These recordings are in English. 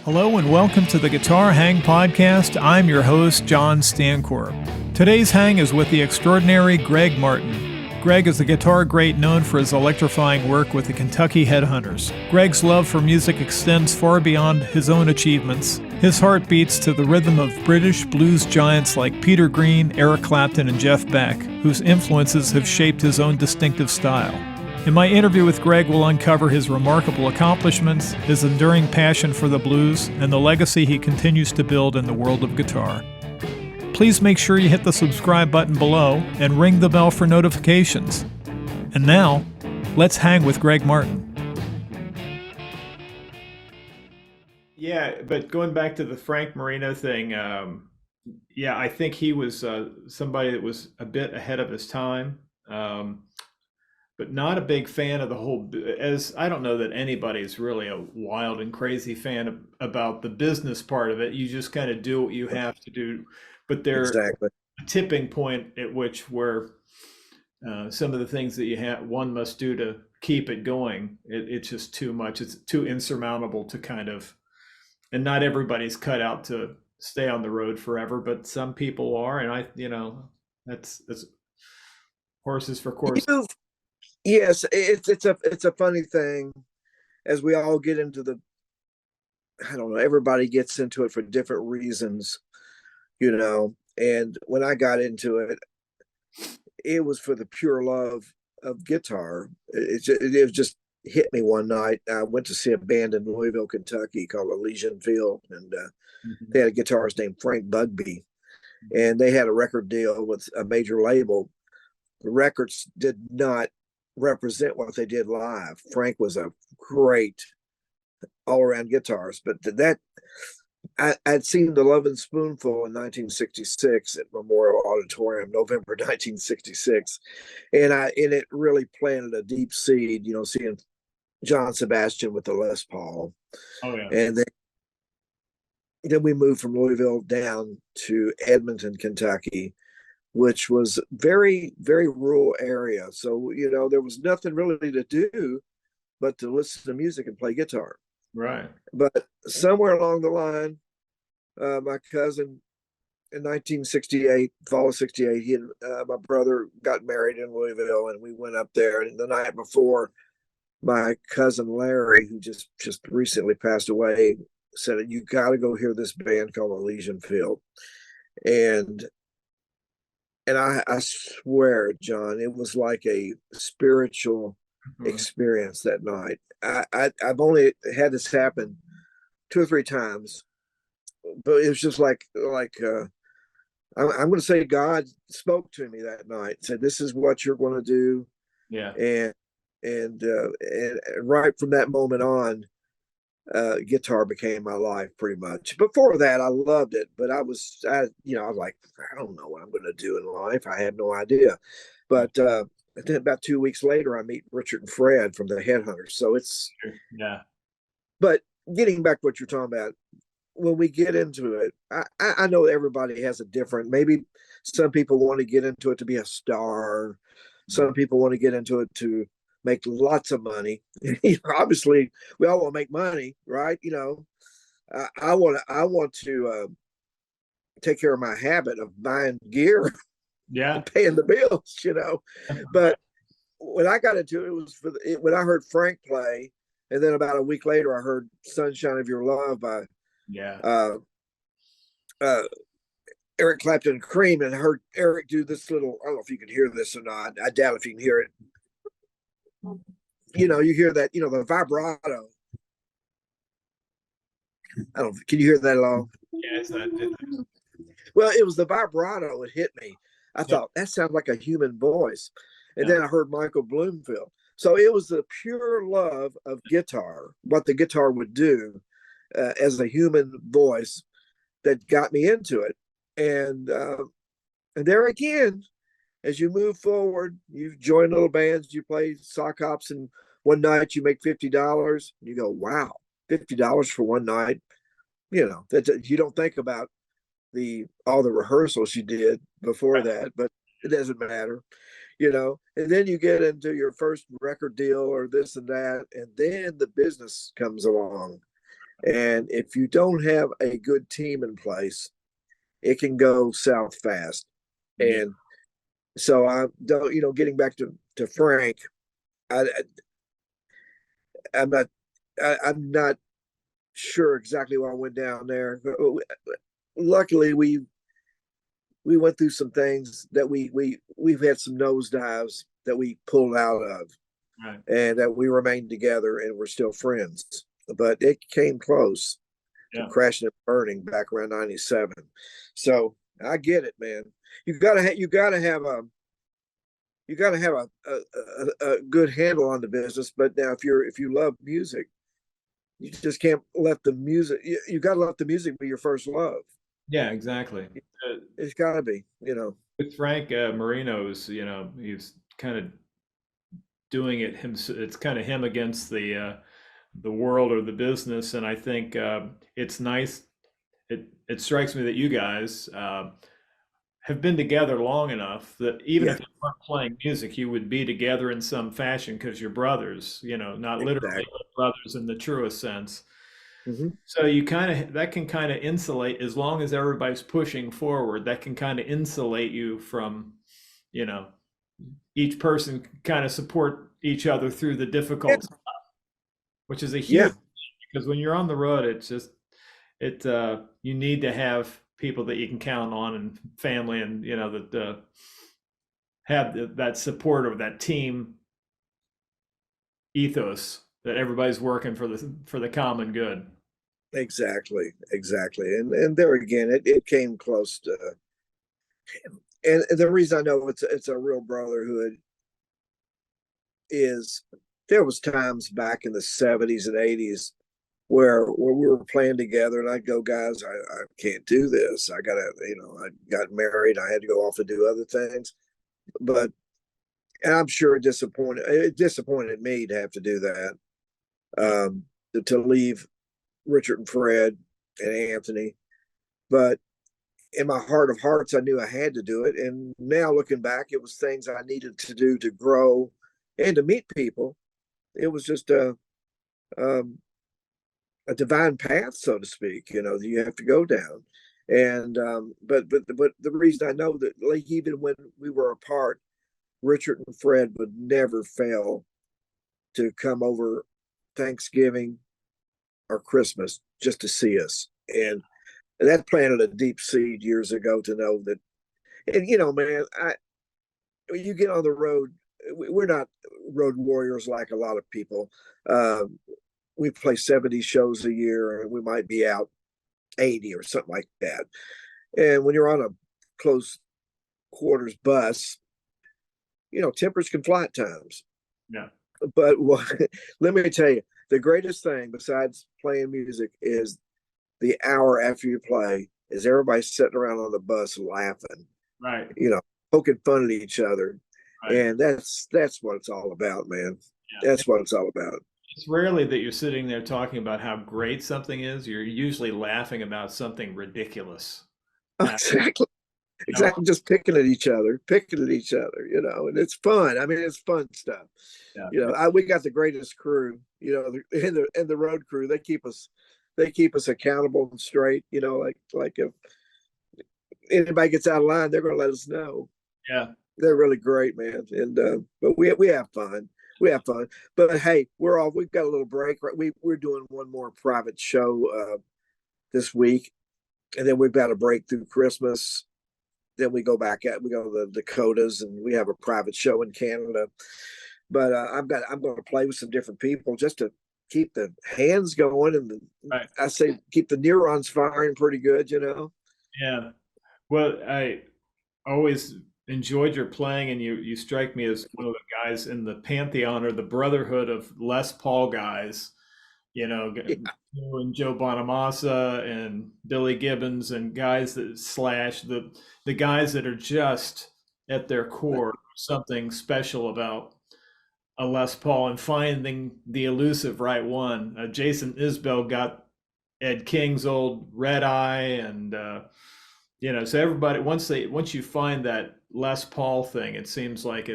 Hello and welcome to the Guitar Hang Podcast. I'm your host, John Stancorp. Today's hang is with the extraordinary Greg Martin. Greg is a guitar great known for his electrifying work with the Kentucky Headhunters. Greg's love for music extends far beyond his own achievements. His heart beats to the rhythm of British blues giants like Peter Green, Eric Clapton, and Jeff Beck, whose influences have shaped his own distinctive style. In my interview with Greg, we'll uncover his remarkable accomplishments, his enduring passion for the blues, and the legacy he continues to build in the world of guitar. Please make sure you hit the subscribe button below and ring the bell for notifications. And now, let's hang with Greg Martin. Yeah, but going back to the Frank Marino thing, I think he was somebody that was a bit ahead of his time. But not a big fan of the whole, as I don't know that anybody's really a wild and crazy fan about the business part of it. You just kind of do what you have to do. But there's Exactly. a tipping point at which where some of the things that one must do to keep it going, it's just too much. It's too insurmountable to kind of, and not everybody's cut out to stay on the road forever, but some people are. And that's horses for courses. Yes, it's a funny thing as we all get into I don't know, everybody gets into it for different reasons, and when I got into it, it was for the pure love of guitar. It just hit me one night. I went to see a band in Louisville, Kentucky called Elysian Field, and they had a guitarist named Frank Bugby, and they had a record deal with a major label. The records did not represent what they did live. Frank was a great all-around guitarist, but I'd seen the Lovin' Spoonful in 1966 at Memorial Auditorium, November 1966, and it really planted a deep seed. Seeing John Sebastian with the Les Paul. Oh yeah. And then we moved from Louisville down to Edmonton, Kentucky, which was very, very rural area. So, there was nothing really to do but to listen to music and play guitar. Right. But somewhere along the line, my cousin in 1968, fall of 68, my brother got married in Louisville, and we went up there. And the night before, my cousin Larry, who just recently passed away, said, "You got to go hear this band called Elysian Field." And I swear, John, it was like a spiritual experience that night. I've only had this happen 2 or 3 times, but it was just like I'm going to say God spoke to me that night, said, "This is what you're going to do." Yeah. And right from that moment on, guitar became my life pretty much. Before that, I loved it, but I was like, I don't know what I'm going to do in life. I had no idea. But then about 2 weeks later, I meet Richard and Fred from the Headhunters. So it's, yeah. But getting back to what you're talking about, when we get into it, I know everybody has a different, maybe some people want to get into it to be a star. Some people want to get into it to make lots of money. Obviously, we all want to make money, right? I want to take care of my habit of buying gear, and paying the bills, But when I got into it, it was when I heard Frank play, and then about a week later, I heard "Sunshine of Your Love" by Eric Clapton and Cream, and I heard Eric do this little. I don't know if you can hear this or not. I doubt if you can hear it. You hear that, the vibrato. I don't. Can you hear that at all? Yes. Well, it was the vibrato. It hit me. I thought that sounds like a human voice, and then I heard Michael Bloomfield. So it was the pure love of guitar, what the guitar would do as a human voice, that got me into it. And there again, as you move forward, you join little bands, you play sock hops, and one night you make $50. You go, wow, $50 for one night. That you don't think about all the rehearsals you did before that, but it doesn't matter. And then you get into your first record deal or this and that, and then the business comes along. And if you don't have a good team in place, it can go south fast. Yeah. And so I don't, getting back to Frank, I, I'm not, I'm not sure exactly why I went down there. Luckily, we went through some things that we've had some nosedives that we pulled out of, Right. and that we remained together and we're still friends. But it came close to Yeah. crashing and burning back around '97. So I get it, man. You got to have a good handle on the business. But now, if you love music, you just can't let the music. You got to let the music be your first love. Yeah, exactly. Uh, It's got to be. with Frank Marino's, he's kind of doing it him. It's kind of him against the world or the business, and I think it's nice. It strikes me that you guys have been together long enough that even Yeah, if you weren't playing music, you would be together in some fashion because you're brothers. Not literally, exactly. but brothers in the truest sense. Hmm. So you kind of that can kind of insulate as long as everybody's pushing forward. That can kind of insulate you from, you know, each person kind of support each other through the Yeah, difficult, which is a yeah, huge because when you're on the road, it's just you need to have people that you can count on and family and that have that support of that team ethos that everybody's working for the common good. exactly. And there again, it came close to. And the reason I know it's a real brotherhood is there was times back in the '70s and '80s where we were playing together, and I'd go, guys, I can't do this. I got married, I had to go off and do other things. But and I'm sure it disappointed me to have to do that, Yeah. to leave Richard and Fred and Anthony. But in my heart of hearts, I knew I had to do it. And now looking back, it was things I needed to do to grow and to meet people. It was just um, a divine path, so to speak, that you have to go down. And but the reason I know that, like, even when we were apart, Richard and Fred would never fail to come over Thanksgiving or Christmas just to see us. And that planted a deep seed years ago to know that. And man, I when you get on the road, we're not road warriors like a lot of people. Um, we play 70 shows a year, and we might be out 80 or something like that. And when you're on a close quarters bus, tempers can fly at times. Yeah. But let me tell you, the greatest thing besides playing music is the hour after you play is everybody sitting around on the bus laughing, Right. you know, poking fun at each other. Right. And that's what it's all about, man. Yeah. That's what it's all about. It's rarely that you're sitting there talking about how great something is. You're usually laughing about something ridiculous. Uh, Exactly. you know, Exactly. Just picking at each other, and it's fun. I mean, it's fun stuff. yeah. We got the greatest crew, in the road crew. They keep us accountable and straight. Like if anybody gets out of line, they're going to let us know. Yeah. They're really great, man. And but we have fun. We have fun. But hey, we're off. We've got a little break. Right? We're doing one more private show this week, and then we've got a break through Christmas. Then we go to the Dakotas, and we have a private show in Canada. But I'm going to play with some different people just to keep the hands going, and Right. I say keep the neurons firing pretty good. Yeah. Well, I always enjoyed your playing, and you strike me as one of the guys in the pantheon or the brotherhood of Les Paul guys. Yeah, You and Joe Bonamassa and Billy Gibbons and guys that slash the guys that are just at their core something special about a Les Paul and finding the elusive right one. Jason Isbell got Ed King's old Red Eye, and so everybody once you find that Les Paul thing, it seems like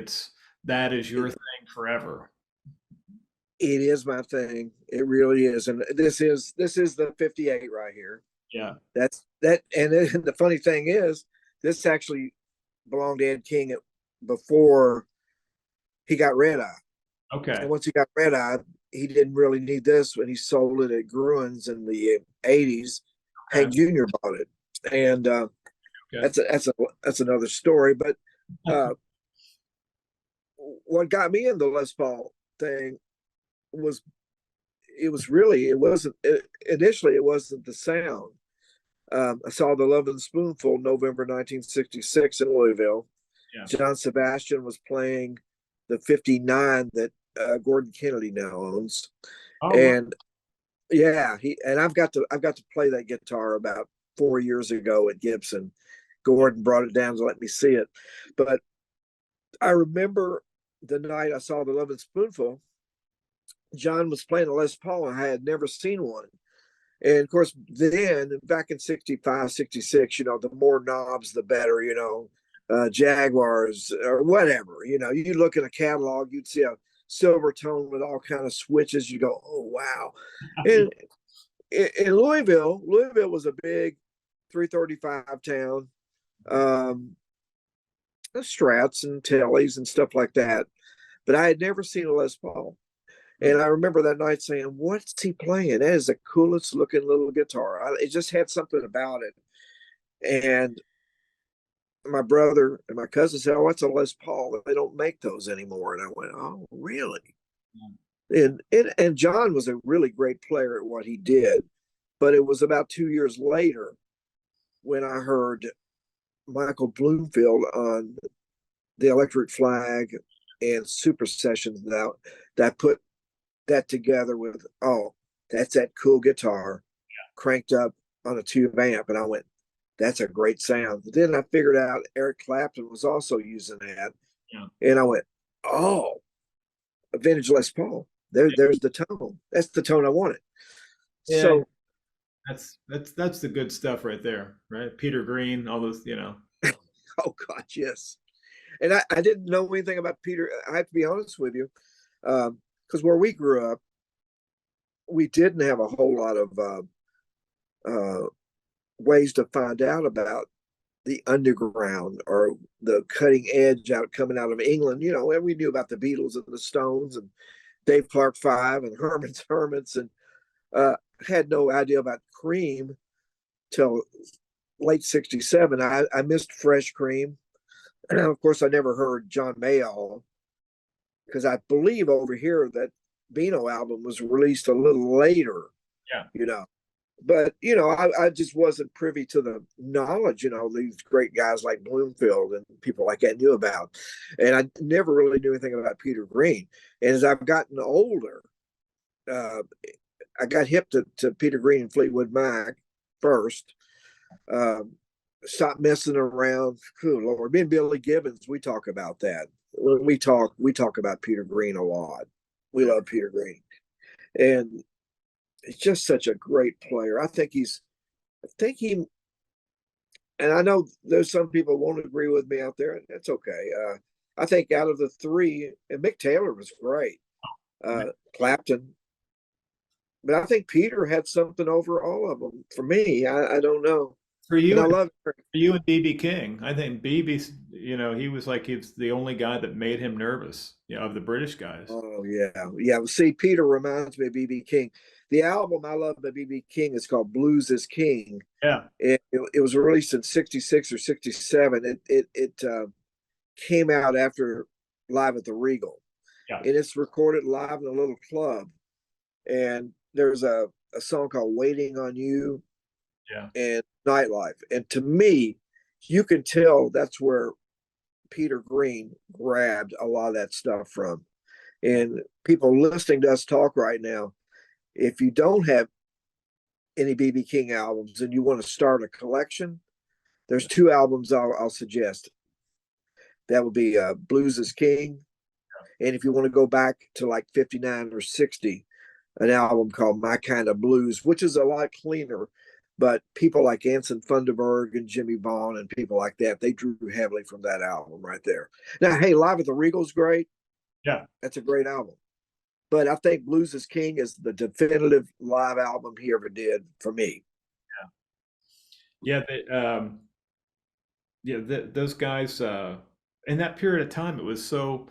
that is your thing forever. It is my thing. It really is, and this is the 58 right here. Yeah. That's that, and the funny thing is, this actually belonged to Ed King before he got red eye. Okay. And once he got red eye, he didn't really need this when he sold it at Gruen's in the 80s. Okay. Hank Jr. bought it, and Okay. that's another story. But uh, what got me in the Les Paul thing was it wasn't initially it wasn't the sound. I saw the Love and Spoonful November 1966 in Louisville. Yeah. John Sebastian was playing the 59 that Gordon Kennedy now owns, Oh, wow. and yeah, I've got to play that guitar about 4 years ago at Gibson. Gordon brought it down to let me see it, but I remember the night I saw the Love and Spoonful. John was playing a Les Paul, and I had never seen one. And of course, then back in 65, 66, the more knobs, the better, Jaguars or whatever. You look in a catalog, you'd see a silver tone with all kind of switches. You go, oh, wow. And in Louisville was a big 335 town, Strats and Tellys and stuff like that. But I had never seen a Les Paul. And I remember that night saying, what's he playing? That is the coolest looking little guitar. It just had something about it. And my brother and my cousin said, oh, it's a Les Paul. They don't make those anymore. And I went, oh, really? And John was a really great player at what he did. But it was about 2 years later when I heard Michael Bloomfield on the Electric Flag and Super Sessions that put that together with, oh, that's that cool guitar cranked up on a tube amp. And I went, that's a great sound. But then I figured out Eric Clapton was also using that. Yeah. And I went, oh, a vintage Les Paul. There's the tone. That's the tone I wanted. Yeah. So That's the good stuff right there, right? Peter Green, all those, oh God, yes. And I didn't know anything about Peter. I have to be honest with you. Because where we grew up, we didn't have a whole lot of ways to find out about the underground or the cutting edge coming out of England. And we knew about the Beatles and the Stones and Dave Clark Five and Herman's Hermits, and had no idea about Cream till late '67. I missed Fresh Cream. And of course, I never heard John Mayall, because I believe over here that Beano album was released a little later. Yeah. But I just wasn't privy to the knowledge, these great guys like Bloomfield and people like that knew about. And I never really knew anything about Peter Green. And as I've gotten older, I got hip to Peter Green and Fleetwood Mac first. Stop messing around. Cool Lord. Me and Billy Gibbons, we talk about that. When we talk about Peter Green a lot. We love Peter Green. And he's just such a great player. I think he, and I know there's some people won't agree with me out there, and that's okay. I think out of the three, and Mick Taylor was great, Clapton, but I think Peter had something over all of them. For me, I don't know. For you, and I love for you and BB King, I think BB's, he was the only guy that made him nervous, of the British guys. Oh yeah. See, Peter reminds me of BB King. The album I love by BB King is called Blues is King. Yeah. It was released in '66 or '67. It came out after Live at the Regal. Yeah. And it's recorded live in a little club. And there's a song called Waiting on You. Yeah. And Nightlife. And to me, you can tell that's where Peter Green grabbed a lot of that stuff from. And people listening to us talk right now, if you don't have any BB King albums and you want to start a collection, there's two albums I'll suggest. That would be Blues is King. And if you want to go back to like 59 or 60, an album called My Kind of Blues, which is a lot cleaner. But people like Anson Funderburg and Jimmy Vaughn and people like that, they drew heavily from that album right there. Now, hey, Live at the Regal's great. Yeah. That's a great album. but I think Blues is King is the definitive live album he ever did for me. Yeah, those guys in that period of time, it was so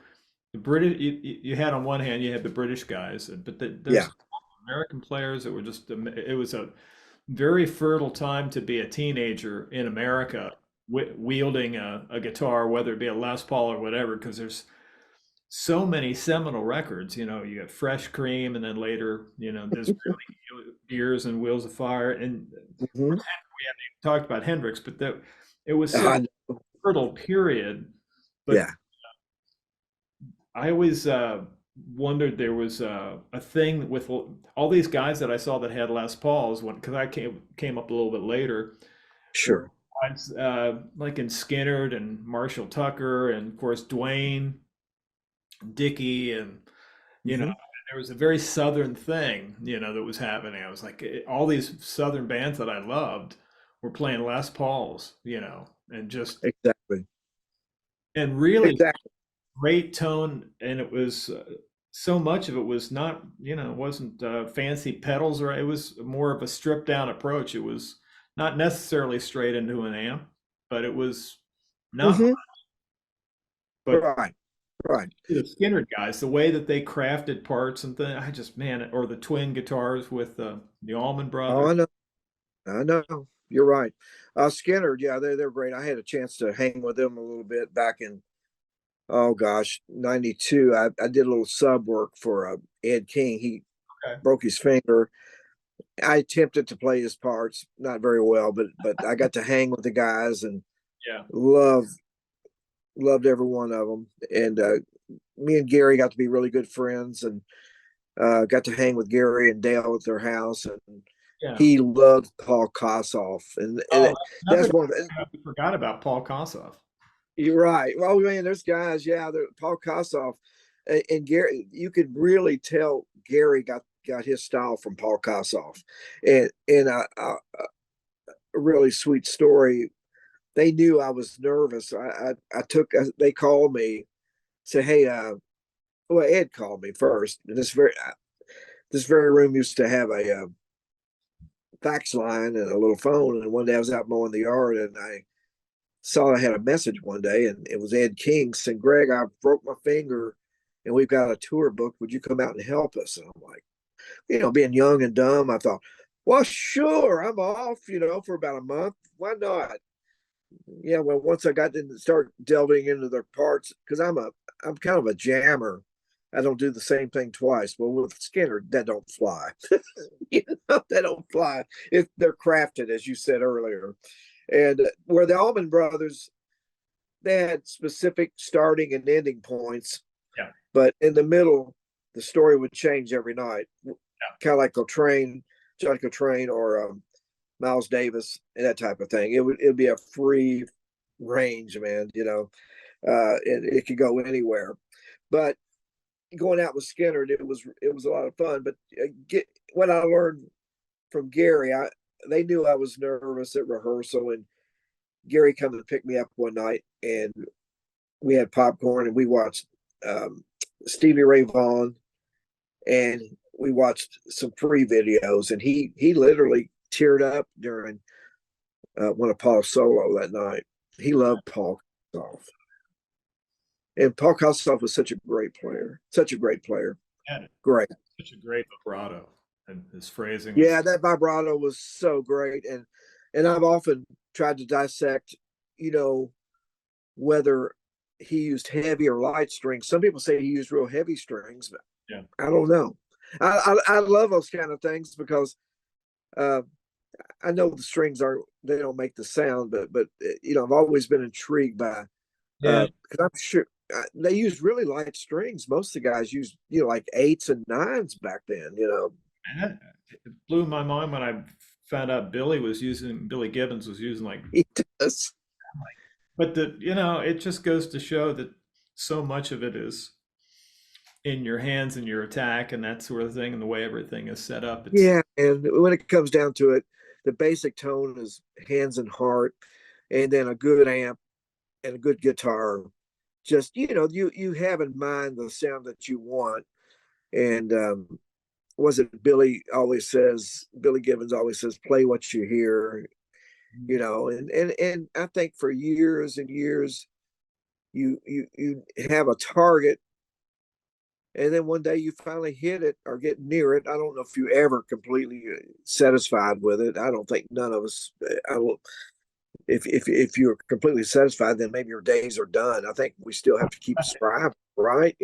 the British. You had on one hand, you had the British guys, but Yeah. there's American players that were just. It was a very fertile time to be a teenager in America, wielding a guitar, whether it be a Les Paul or whatever, because there's so many seminal records. You know, you got Fresh Cream, and then later, there's really Gears and Wheels of Fire, and Mm-hmm. we haven't even talked about Hendrix, but it was such Uh, a fertile period. But yeah. I always wondered there was a thing with all these guys that I saw that had Les Pauls because I came up a little bit later. Were Sure. guys, like in Skinnerd and Marshall Tucker, and of course Dwayne, Dickey, and you know Mm-hmm. there was a very Southern thing that was happening. I was like, all these Southern bands that I loved were playing Les Pauls, and just Exactly. and really Exactly. great tone, and it was so much of it was not, it wasn't fancy pedals, or it was more of a stripped down approach. It was not necessarily straight into an amp, but it was not. Mm-hmm. But Right. Right. the Skinner guys, the way that they crafted parts and things, I just man, or the twin guitars with the Allman Oh, Brothers. I know. I know. You're right. Skinner, yeah, they're great. I had a chance to hang with them a little bit back in, oh gosh, '92. I did a little sub work for Ed King. He Okay. broke his finger. I attempted to play his parts, not very well, but I got to hang with the guys and Yeah. loved loved every one of them. And me and Gary got to be really good friends, and got to hang with Gary and Dale at their house. And Yeah. he loved Paul Kossoff, and Oh, that's another one of the, guy we forgot about, Paul Kossoff. you're right. Well, man, there's guys, yeah, Paul Kossoff and Gary. You could really tell Gary got his style from Paul Kossoff, and a really sweet story. They knew I was nervous. I took. They called me, say, hey, well, Ed called me first. This very room used to have a fax line and a little phone. And one day I was out mowing the yard, and I saw I had a message one day, and it was Ed King saying, Greg, I broke my finger and we've got a tour booked. Would you come out and help us? And I'm like, being young and dumb, I thought, well, sure, I'm off, for about a month. Why not? Yeah, well, once I got to start delving into their parts, because I'm kind of a jammer. I don't do the same thing twice. Well, with Skinner, that don't fly. They don't fly if they're crafted, as you said earlier. And where the Allman Brothers, they had specific starting and ending points. Yeah. But in the middle, the story would change every night. Yeah. Kind of like John Coltrane, or Miles Davis, and that type of thing. It'd be a free range, man. It could go anywhere. But going out with Skinner, it was a lot of fun. But what I learned from Gary, they knew I was nervous at rehearsal, and Gary come to pick me up one night, and we had popcorn, and we watched Stevie Ray Vaughan, and we watched some free videos, and he literally teared up during one of Paul's solo that night. He loved Paul Kossoff. And Paul Kossoff was such a great player. Yeah, Great. such a great vibrato, and his phrasing was. Yeah, that vibrato was so great. And I've often tried to dissect, whether he used heavy or light strings. Some people say he used real heavy strings, but Yeah. I don't know. I love those kind of things because I know the strings they don't make the sound, but I've always been intrigued by Yeah. because I'm sure they use really light strings. Most of the guys used like eights and nines back then. And it blew my mind when I found out Billy Gibbons was using like. He does. But it just goes to show that so much of it is in your hands and your attack and that sort of thing, and the way everything is set up. Yeah, and when it comes down to it, the basic tone is hands and heart, and then a good amp and a good guitar. Just you have in mind the sound that you want, And was it Billy Gibbons always says, play what you hear, and I think for years and years you have a target, and then one day you finally hit it or get near it. I don't know if you ever completely satisfied with it. I don't think none of us. I will. If you're completely satisfied, then maybe your days are done. I think we still have to keep striving, right?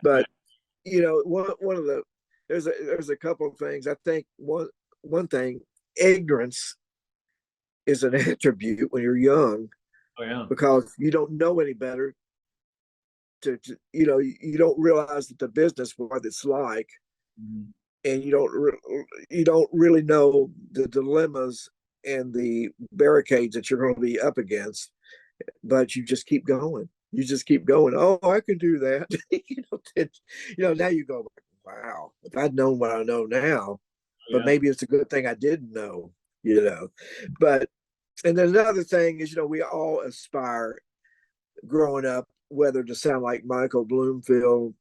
But one of the there's a couple of things. I think one thing, ignorance is an attribute when you're young, Oh yeah. because you don't know any better. You don't realize that the business, what it's like, Mhm. and you don't really know the dilemmas and the barricades that you're going to be up against, but you just keep going. You just keep going. Oh, I can do that. Now you go, wow, if I'd known what I know now, Oh but yeah. maybe it's a good thing I didn't know, you know. But, and then another thing is, we all aspire growing up, whether to sound like Michael Bloomfield,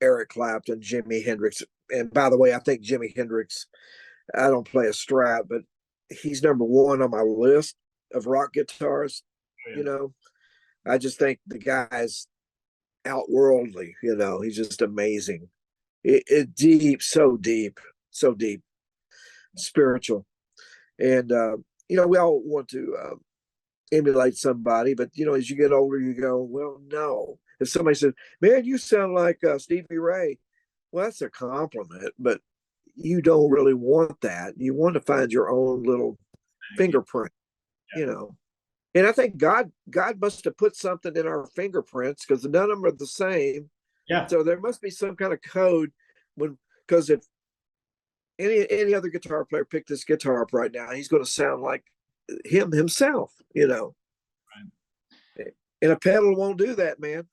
Eric Clapton, Jimi Hendrix. And by the way, I think Jimi Hendrix, I don't play a Strat, but he's number one on my list of rock guitarists. Oh You yeah. know, I just think the guy's outworldly. He's just amazing. Deep, so deep, spiritual. And, we all want to emulate somebody, but, as you get older, you go, well, no. If somebody says, man, you sound like Stevie Ray, well, that's a compliment, but you don't really want that. You want to find your own little Yeah. fingerprint, you know. And I think God must have put something in our fingerprints, because none of them are the same. Yeah. So there must be some kind of code because if any other guitar player picked this guitar up right now, he's going to sound like himself. And a pedal won't do that, man.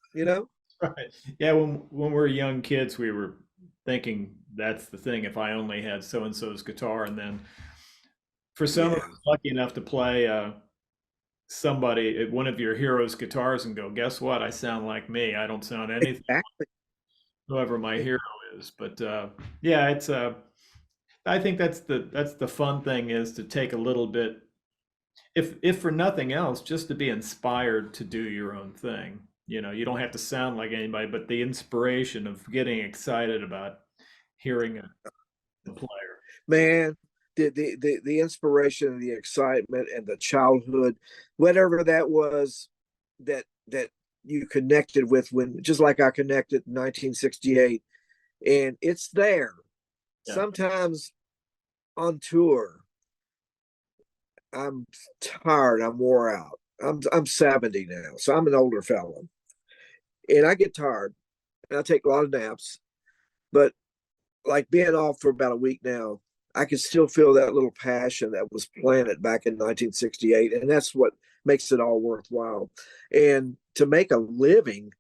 Right. Yeah, when we were young kids, we were thinking that's the thing. If I only had so and so's guitar, and then for some of Yeah, us lucky enough to play somebody one of your heroes' guitars and go, guess what? I sound like me. I don't sound anything exactly. whoever my hero is. But yeah, it's I think that's the fun thing is to take a little bit, if for nothing else, just to be inspired to do your own thing. You don't have to sound like anybody, but the inspiration of getting excited about hearing a player. Man, the inspiration, the excitement, and the childhood, whatever that was, that you connected with, when just like I connected in 1968, and it's there. Yeah. Sometimes on tour, I'm tired, I'm wore out. I'm 70 now, so I'm an older fella, and I get tired, and I take a lot of naps. But like being off for about a week now, I can still feel that little passion that was planted back in 1968, and that's what makes it all worthwhile. And to make a living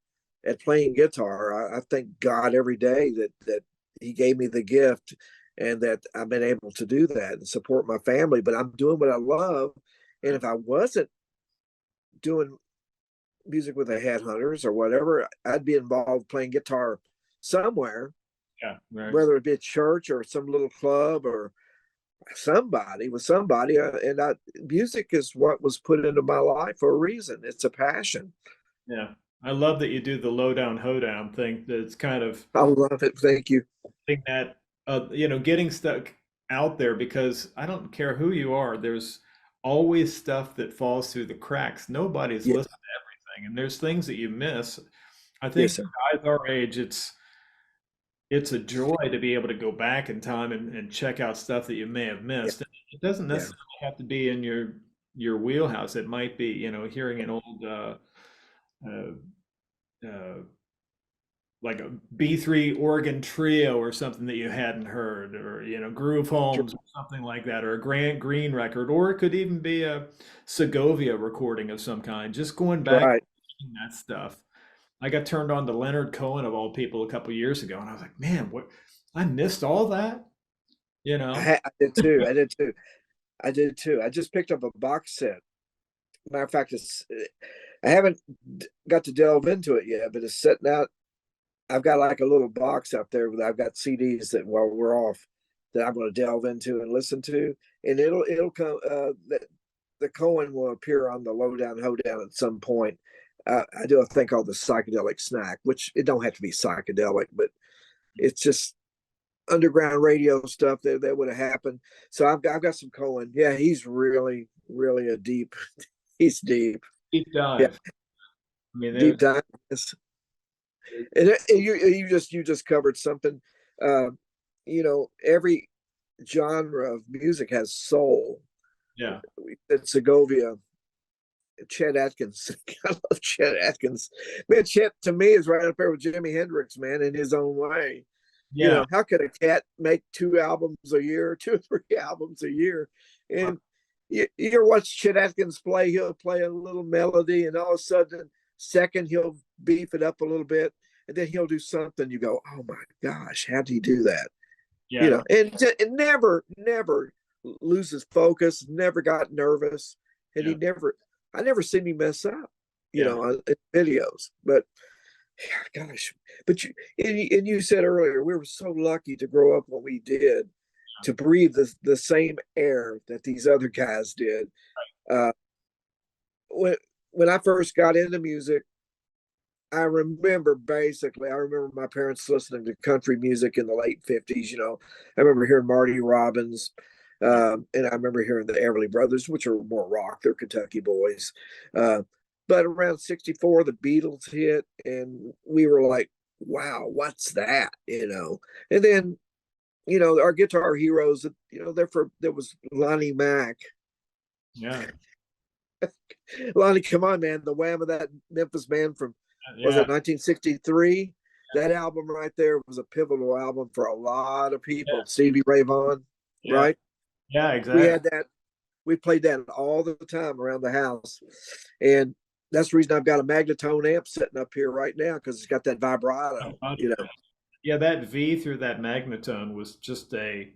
at playing guitar, I thank God every day that He gave me the gift, and that I've been able to do that and support my family. But I'm doing what I love, and if I wasn't doing music with the Headhunters or whatever, I'd be involved playing guitar somewhere, Yeah. Right. whether it be a church or some little club or somebody with somebody. Music is what was put into my life for a reason. It's a passion. Yeah. I love that you do the low down hoedown thing. That's kind of I love it. Thank you. thing that getting stuck out there, because I don't care who you are, there's always stuff that falls through the cracks. Nobody's Yeah. listening to everything, and there's things that you miss. I think Yes, for sir. guys our age, it's a joy to be able to go back in time and check out stuff that you may have Yeah. missed. And it doesn't Yeah. necessarily have to be in your wheelhouse. It might be, hearing an old uh, uh, like a B3 organ trio or something that you hadn't heard, or Groove Sure. Holmes or something like that, or a Grant Green record, or it could even be a Segovia recording of some kind. Just going back Right. and that stuff. I got turned on to Leonard Cohen of all people a couple years ago, and I was like, man, what, I missed all that, you know? I did too. I did too. I did too. I just picked up a box set. Matter of fact, I haven't got to delve into it yet, but it's sitting out I've got like a little box up there that I've got CDs that while we're off that I'm going to delve into and listen to, and it'll come. The Cohen will appear on the Lowdown Hoedown at some point. I do a thing called the psychedelic snack, which it don't have to be psychedelic, but it's just underground radio stuff that would have happened. So I've got some Cohen. Yeah, he's really really a deep. He's deep. Deep Yeah, dive. I mean, deep dive. And you just covered something. Uh, every genre of music has soul. yeah, We said Segovia, Chet Atkins. I love Chet Atkins. Man, Chet to me is right up there with Jimi Hendrix, man, in his own way. yeah, How could a cat make 2 albums a year, 2 or 3 albums a year? And you ever watch Chet Atkins play? He'll play a little melody, and all of a sudden, second, he'll beef it up a little bit, and then he'll do something. You go, oh my gosh, how'd he do that? yeah, And never loses focus, never got nervous, and yeah, I never seen him mess up, yeah. in videos. But yeah, gosh, but you said earlier we were so lucky to grow up when we did, to breathe the same air that these other guys did. Uh, when when I first got into music, I remember my parents listening to country music in the late 50s. I remember hearing Marty Robbins, and I remember hearing the Everly Brothers, which are more rock. They're Kentucky boys. But around 64, the Beatles hit, and we were like, wow, what's that? And then, our guitar heroes, there was Lonnie Mack. Yeah, Lonnie, come on, man. The Wham of that Memphis man from, was yeah, it 1963? That album right there was a pivotal album for a lot of yeah, people. Stevie Ray Vaughan, yeah, right? yeah, We exactly. had that. We played that all the time around the house, and that's the reason I've got a Magnatone amp sitting up here right now, because it's got that vibrato. Yeah, that V through that magnetone was just an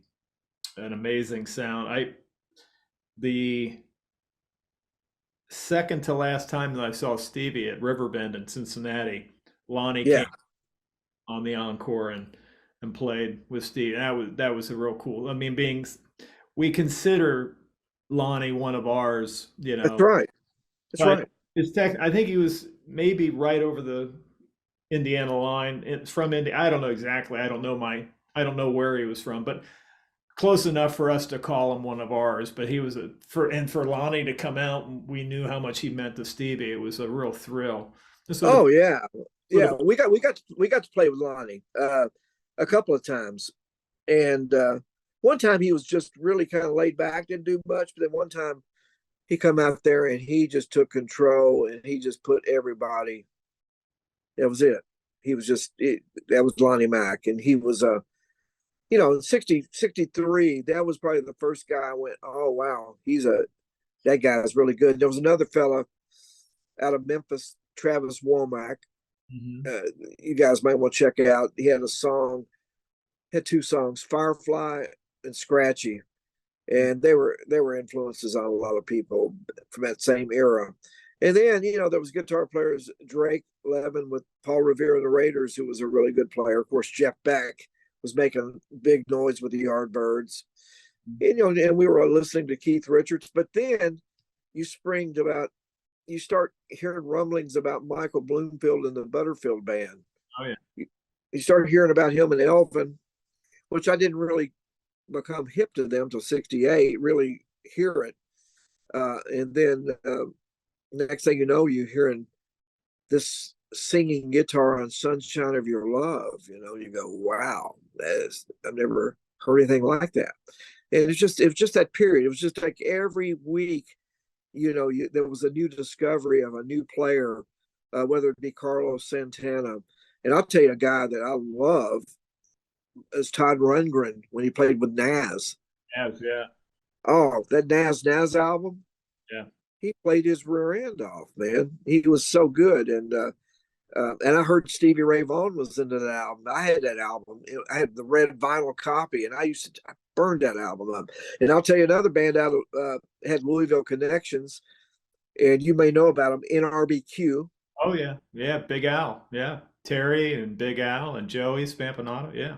amazing sound. The second to last time that I saw Stevie at Riverbend in Cincinnati, Lonnie Yeah, came on the encore and played with Steve. That was a real cool. I mean, we consider Lonnie one of ours, that's right. That's but right. I think he was maybe right over the Indiana line. It's from India. I don't know exactly. I don't know where he was from, but close enough for us to call him one of ours. But he was for Lonnie to come out, and we knew how much he meant to Stevie. It was a real thrill. Oh yeah, Sort of, yeah. We got to play with Lonnie a couple of times, and one time he was just really kind of laid back, didn't do much. But then one time he come out there and he just took control, and he just put everybody. That was it. He was that was Lonnie Mack, and he was 63. That was probably the first guy I went, oh wow, that guy's really good. There was another fella out of Memphis, Travis Womack. Mhm. Uh, you guys might want to check out. He had 2 songs, Firefly and Scratchy, and they were influences on a lot of people from that same era. And then there was guitar players, Drake Levin with Paul Revere and the Raiders, who was a really good player. Of course, Jeff Beck was making big noise with the Yardbirds. And we were listening to Keith Richards. But then you spring to about you start hearing rumblings about Michael Bloomfield and the Butterfield Band. Oh yeah. You start hearing about him and Elvin, which I didn't really become hip to them till '68. Really hear it, and then next thing you know, you're hearing this singing guitar on "Sunshine of Your Love." You go, "Wow, I've never heard anything like that." And it was just that period. It was just like every week, there was a new discovery of a new player, whether it be Carlos Santana. And I'll tell you a guy that I love is Todd Rundgren when he played with Nas. Yes, yeah, Oh, that Nas album, yeah. he played his rear end off, man. He was so good. And I heard Stevie Ray Vaughan was into that album. I had that album. I had the red vinyl copy, and I burned that album up. And I'll tell you another band out of had Louisville connections, and you may know about them, NRBQ. Oh yeah, yeah. Big Al, yeah. Terry and Big Al and Joey Spampanato. Yeah.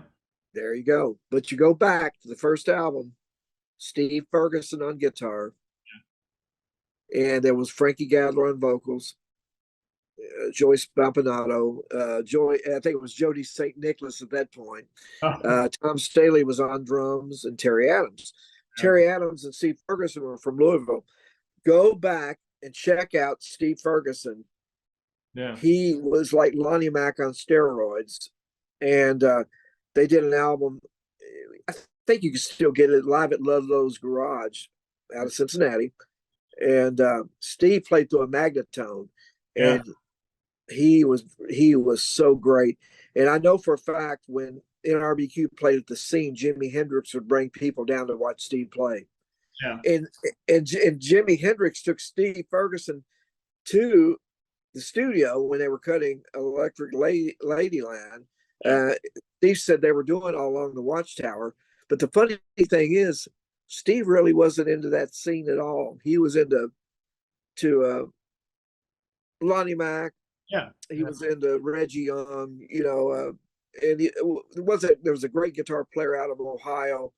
There you go. But you go back to the first album, Steve Ferguson on guitar, and there was Frankie Gadler on vocals, Joyce Pampanato, I think it was Jody St. Nicholas at that point. Oh, Tom Staley was on drums, and Terry Adams. okay. Terry Adams and Steve Ferguson were from Louisville. Go back and check out Steve Ferguson. Yeah. He was like Lonnie Mack on steroids, and they did an album. I think you can still get it live at Ludlow's Garage out of Cincinnati. And Steve played through a magnetone, Yeah. and he was so great. And I know for a fact when NRBQ played at the Scene, Jimi Hendrix would bring people down to watch Steve play. Yeah. And Jimi Hendrix took Steve Ferguson to the studio when they were cutting Electric Ladyland. Steve said they were doing it all along the Watchtower. But the funny thing is, Steve really wasn't into that scene at all. He was into Lonnie Mack. Yeah. He was into Reggie Young, and there was a great guitar player out of Ohio.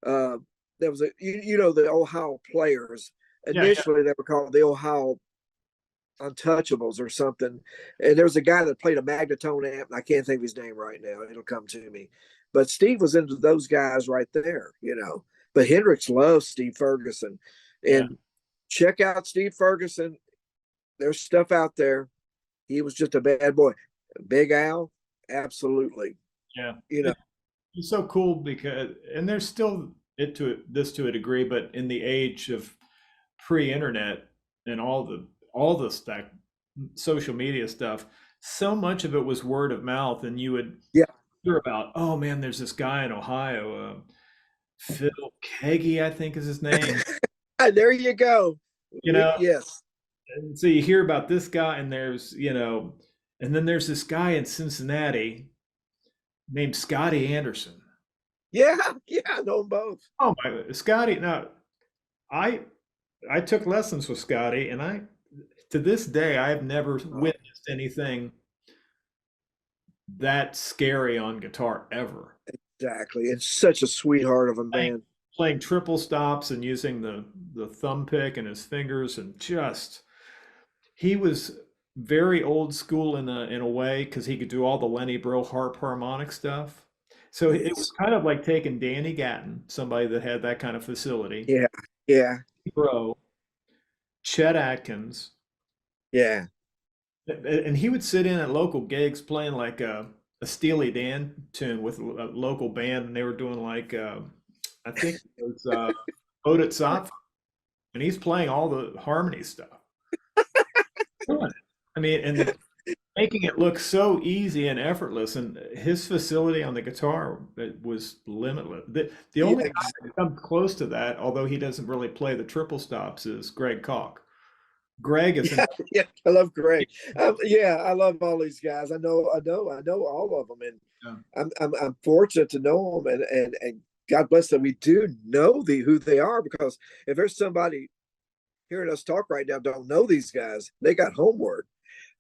There was the Ohio Players. Yeah. Yeah. Initially, they were called the Ohio Untouchables or something. And there was a guy that played a magnetone amp, and I can't think of his name right now. It'll come to me. But Steve was into those guys right there, But Hendrix loves Steve Ferguson. And Yeah. check out Steve Ferguson. There's stuff out there. He was just a bad boy. Big Al, absolutely. Yeah. You know, It's so cool because, and there's still this to a degree, but in the age of pre-internet and all the stack social media stuff, so much of it was word of mouth, and you would yeah. hear about, oh man, there's this guy in Ohio, Phil Keggy, I think is his name. There you go. You know, Yes. and so you hear about this guy, and and then there's this guy in Cincinnati named Scotty Anderson. Yeah. Yeah. I know them both. Oh my, Scotty. Now, I I took lessons with Scotty, and to this day I have never witnessed anything that scary on guitar ever. Exactly. And such a sweetheart of a Playing, man. playing triple stops and using the thumb pick and his fingers, and just he was very old school in a way because he could do all the Lenny Bro harmonic stuff. So it was Yes. kind of like taking Danny Gatton, somebody that had that kind of facility, Yeah. Yeah. Bro, Chet Atkins, Yeah. and he would sit in at local gigs playing like a Steely Dan tune with a local band, and they were doing like I think it was Odet Soph, and he's playing all the harmony stuff. I mean, and making it look so easy and effortless, and his facility on the guitar was limitless. The Yeah. only guy that comes close to that, although he doesn't really play the triple stops, is Greg Koch. Greg is Yeah, yeah, I love Greg. Yeah, I love all these guys. I know all of them, and yeah. I'm fortunate to know them, and God bless them. We do know who they are, because if there's somebody hearing us talk right now don't know these guys, they got homework.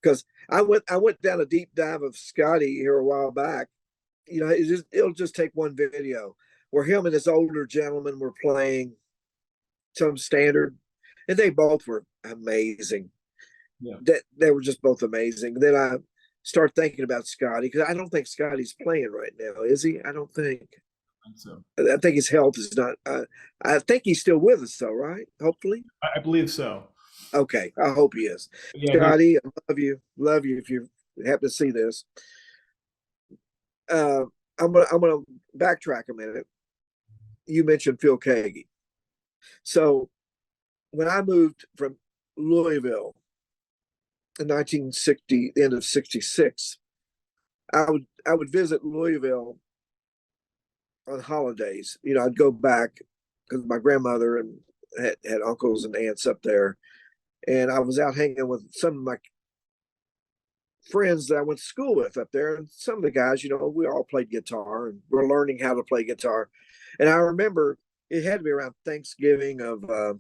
Because I went down a deep dive of Scotty here a while back. It'll just take one video where him and this older gentleman were playing some standard, and they both were amazing. Yeah. They were just both amazing. Then I start thinking about Scotty, because I don't think Scotty's playing right now, is he? I don't think. So I think his health is not. I think he's still with us, though, right? Hopefully. I believe so. Okay, I hope he is. Yeah, Scotty, I love you. If you happen to see this, I'm gonna backtrack a minute. You mentioned Phil Kagi. So when I moved from Louisville in 1960, the end of '66, I would visit Louisville on holidays. I'd go back because my grandmother and had uncles and aunts up there, and I was out hanging with some of my friends that I went to school with up there, and some of the guys, we all played guitar, and we're learning how to play guitar. And I remember it had to be around Thanksgiving of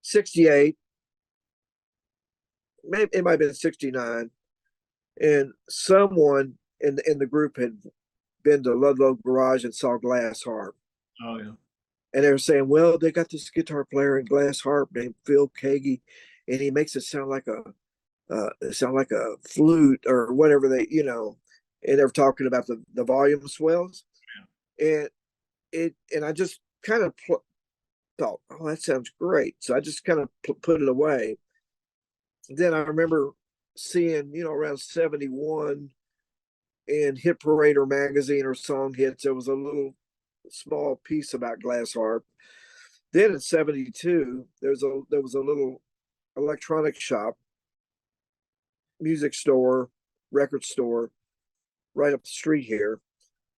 '68. Maybe it might have been '69. and someone in the group had been to Ludlow Garage and saw Glass Harp. Oh yeah. And they were saying, well, they got this guitar player in Glass Harp named Phil Kagi, and he makes it sound like a flute or whatever and they were talking about the volume swells, and I just kind of thought, oh, that sounds great. So I just kind of put it away. Then I remember seeing, around 71 in Hit Parader magazine or Song Hits, there was a little small piece about Glass Harp. Then in 72, there was a little electronic shop, music store, record store right up the street here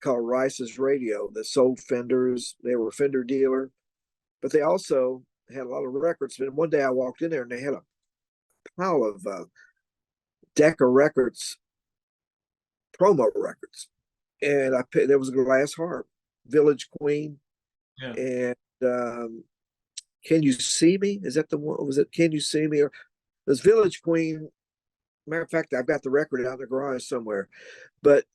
called Rice's Radio that sold Fenders. They were a Fender dealer, but they also had a lot of records. And one day I walked in there and they had a pile of Decca records, promo records. And there was a Glass Harp, Village Queen, Yeah. and Can You See Me? Is that the one? Was it Can You See Me? Or this Village Queen? Matter of fact, I've got the record out in the garage somewhere. But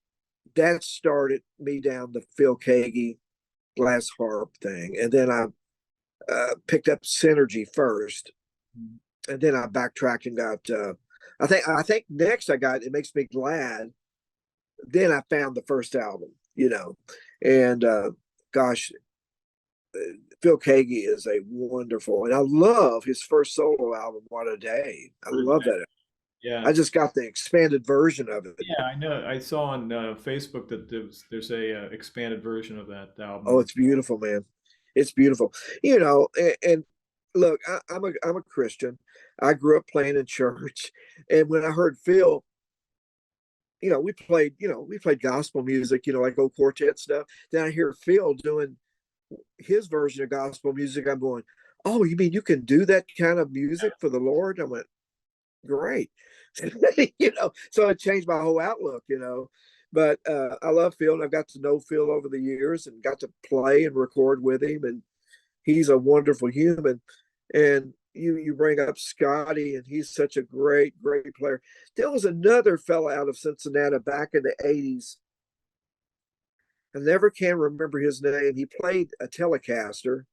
that started me down the Phil Kagi Glass Harp thing. And then I picked up Synergy first. And then I backtracked and got I think next I got It Makes Me Glad. Then I found the first album, and gosh, Phil Kagi is a wonderful, and I love his first solo album, What a Day. I love that. Yeah. I just got the expanded version of it. Yeah, I know. I saw on Facebook that there's a expanded version of that album. Oh, it's beautiful, man. It's beautiful. And look, I'm a Christian. I grew up playing in church, and when I heard Phil, we played gospel music, like old quartet stuff. Then I hear Phil doing his version of gospel music. I'm going, oh, you mean you can do that kind of music for the Lord? I went, great. So it changed my whole outlook, but I love Phil, and I've got to know Phil over the years and got to play and record with him, and he's a wonderful human. And you bring up Scotty, and he's such a great player. There was another fella out of Cincinnati back in the 80s. I never can remember his name. He played a Telecaster.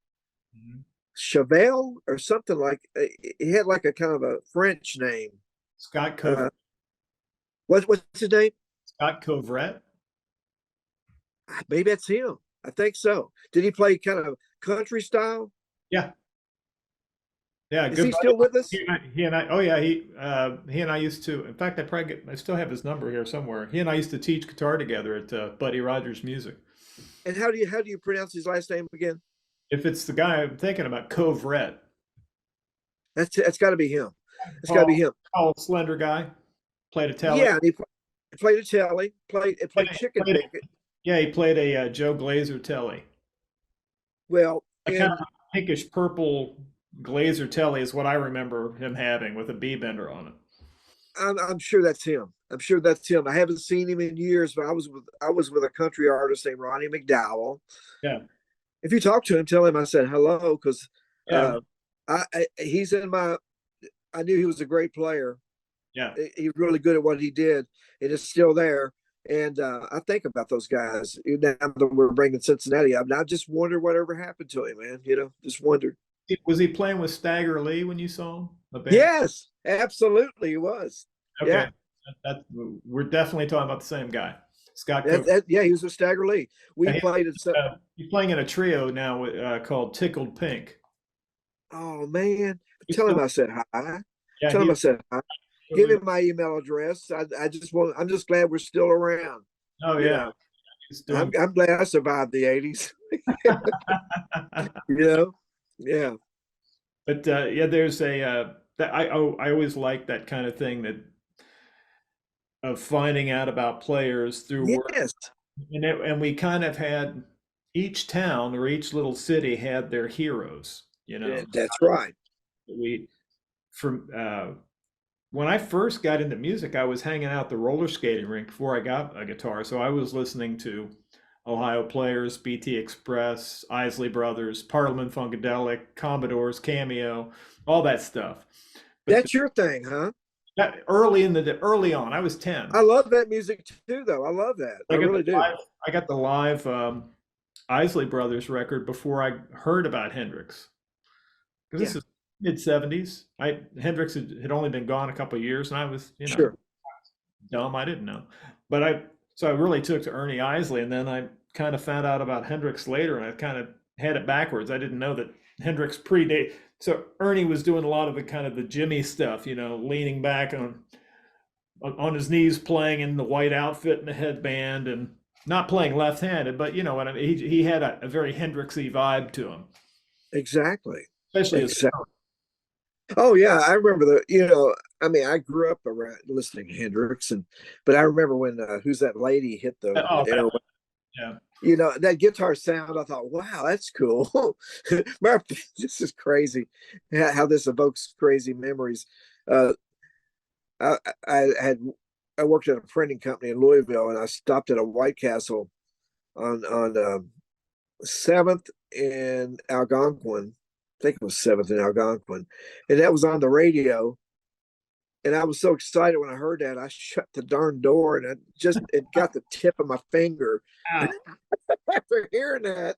Mm-hmm. Chevelle or something like. He had like a kind of a French name. Scott Covert. What's his name? Scott Covert. Maybe that's him. I think so. Did he play kind of country style? Yeah. Yeah. Is he still with us? He and I. Oh yeah. He and I used to. In fact, I still have his number here somewhere. He and I used to teach guitar together at Buddy Rogers Music. And how do you pronounce his last name again? If it's the guy I'm thinking about, Covret. That's got to be him. It's got to be him. Tall, slender guy. Played a telly. Yeah, he played a telly. Played chicken bacon. Yeah, he played a Joe Glazer telly. Well, a kind of pinkish purple Glazer telly is what I remember him having with a B bender on it. I'm sure that's him. I haven't seen him in years, but I was with a country artist named Ronnie McDowell. Yeah. If you talk to him, tell him I said hello, because he's in my. I knew he was a great player. Yeah, he was really good at what he did, and it's still there. And I think about those guys now that we're bringing Cincinnati up. And I just wonder whatever happened to him, man. Just wondered. Was he playing with Stagger Lee when you saw him? Yes, absolutely, he was. Okay, yeah. We're definitely talking about the same guy, Scott. Yeah, he was with Stagger Lee. Played at. He's playing in a trio now called Tickled Pink. Oh man! Tell him I said hi. Yeah, Tell him I said hi. Give him my email address. I'm just glad we're still around. Oh yeah. I'm glad I survived the 80s. Yeah. But there's I always like that kind of thing of finding out about players through work. And we kind of had each town or each little city had their heroes. That's right. When I first got into music, I was hanging out at the roller skating rink before I got a guitar. So I was listening to Ohio Players, BT Express, Isley Brothers, Parliament Funkadelic, Commodores, Cameo, all that stuff. That's your thing, huh? Early on. I was 10. I love that music too, though. I love that. I I got the really do. live. I got the live Isley Brothers record before I heard about Hendrix, because this Yeah, is mid '70s. I Hendrix had only been gone a couple of years, and I was, sure. dumb. I didn't know, but I really took to Ernie Isley, and then I kind of found out about Hendrix later, and I kind of had it backwards. I didn't know that Hendrix predate. So Ernie was doing a lot of the kind of the Jimmy stuff, leaning back on his knees, playing in the white outfit and the headband, and not playing left-handed, but you know what I mean. He had a very Hendrixy vibe to him, Exactly. especially his. Exactly. Oh yeah, I remember the. I mean, I grew up around listening to Hendrix, but I remember when "Who's That Lady" hit the Oh, air. yeah. That guitar sound. I thought, wow, that's cool. This is crazy. How this evokes crazy memories. Uh, I, I had I worked at a printing company in Louisville, and I stopped at a White Castle on Seventh in Algonquin. I think it was Seventh in Algonquin, and that was on the radio. And I was so excited when I heard that, I shut the darn door, and it got the tip of my finger. Ah, After hearing that,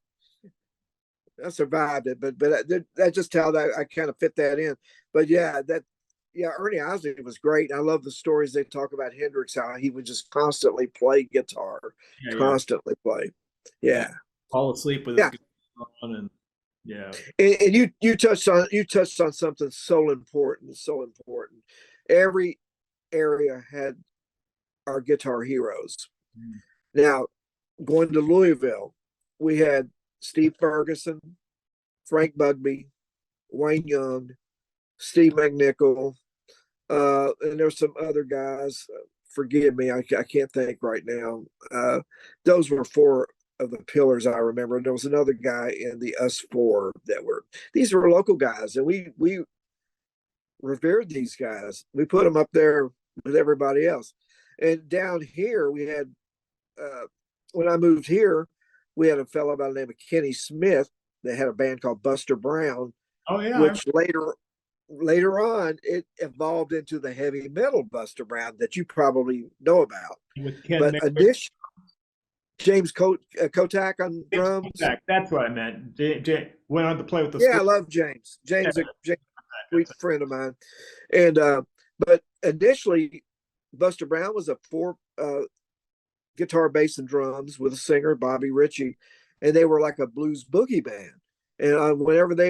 I survived it, but that just how that I kind of fit that in. But yeah, Ernie Isley was great. I love the stories they talk about Hendrix, how he would just constantly play guitar, yeah, yeah, constantly play. yeah. Yeah, Fall asleep with his yeah. guitar on, and yeah. And you touched on something so important, so important. Every area had our guitar heroes. Mm. Now, going to Louisville, we had Steve Ferguson, Frank Bugby, Wayne Young, Steve McNichol, and there's some other guys. Forgive me, I can't think right now. Those were four of the pillars I remember. There was another guy in the Us Four these were local guys, and we revered these guys. We put them up there with everybody else. And down here, we had when I moved here, we had a fellow by the name of Kenny Smith that had a band called Buster Brown, Oh yeah, which later on it evolved into the heavy metal Buster Brown that you probably know about. with Ken But Merrick. initially, James Kotak on drums. That's what I meant. Went on to play with the Yeah, school. I love James. Yeah, James, sweet friend of mine. And but initially, Buster Brown was a four guitar, bass, and drums with a singer, Bobby Ritchie, and they were like a blues boogie band. And whenever they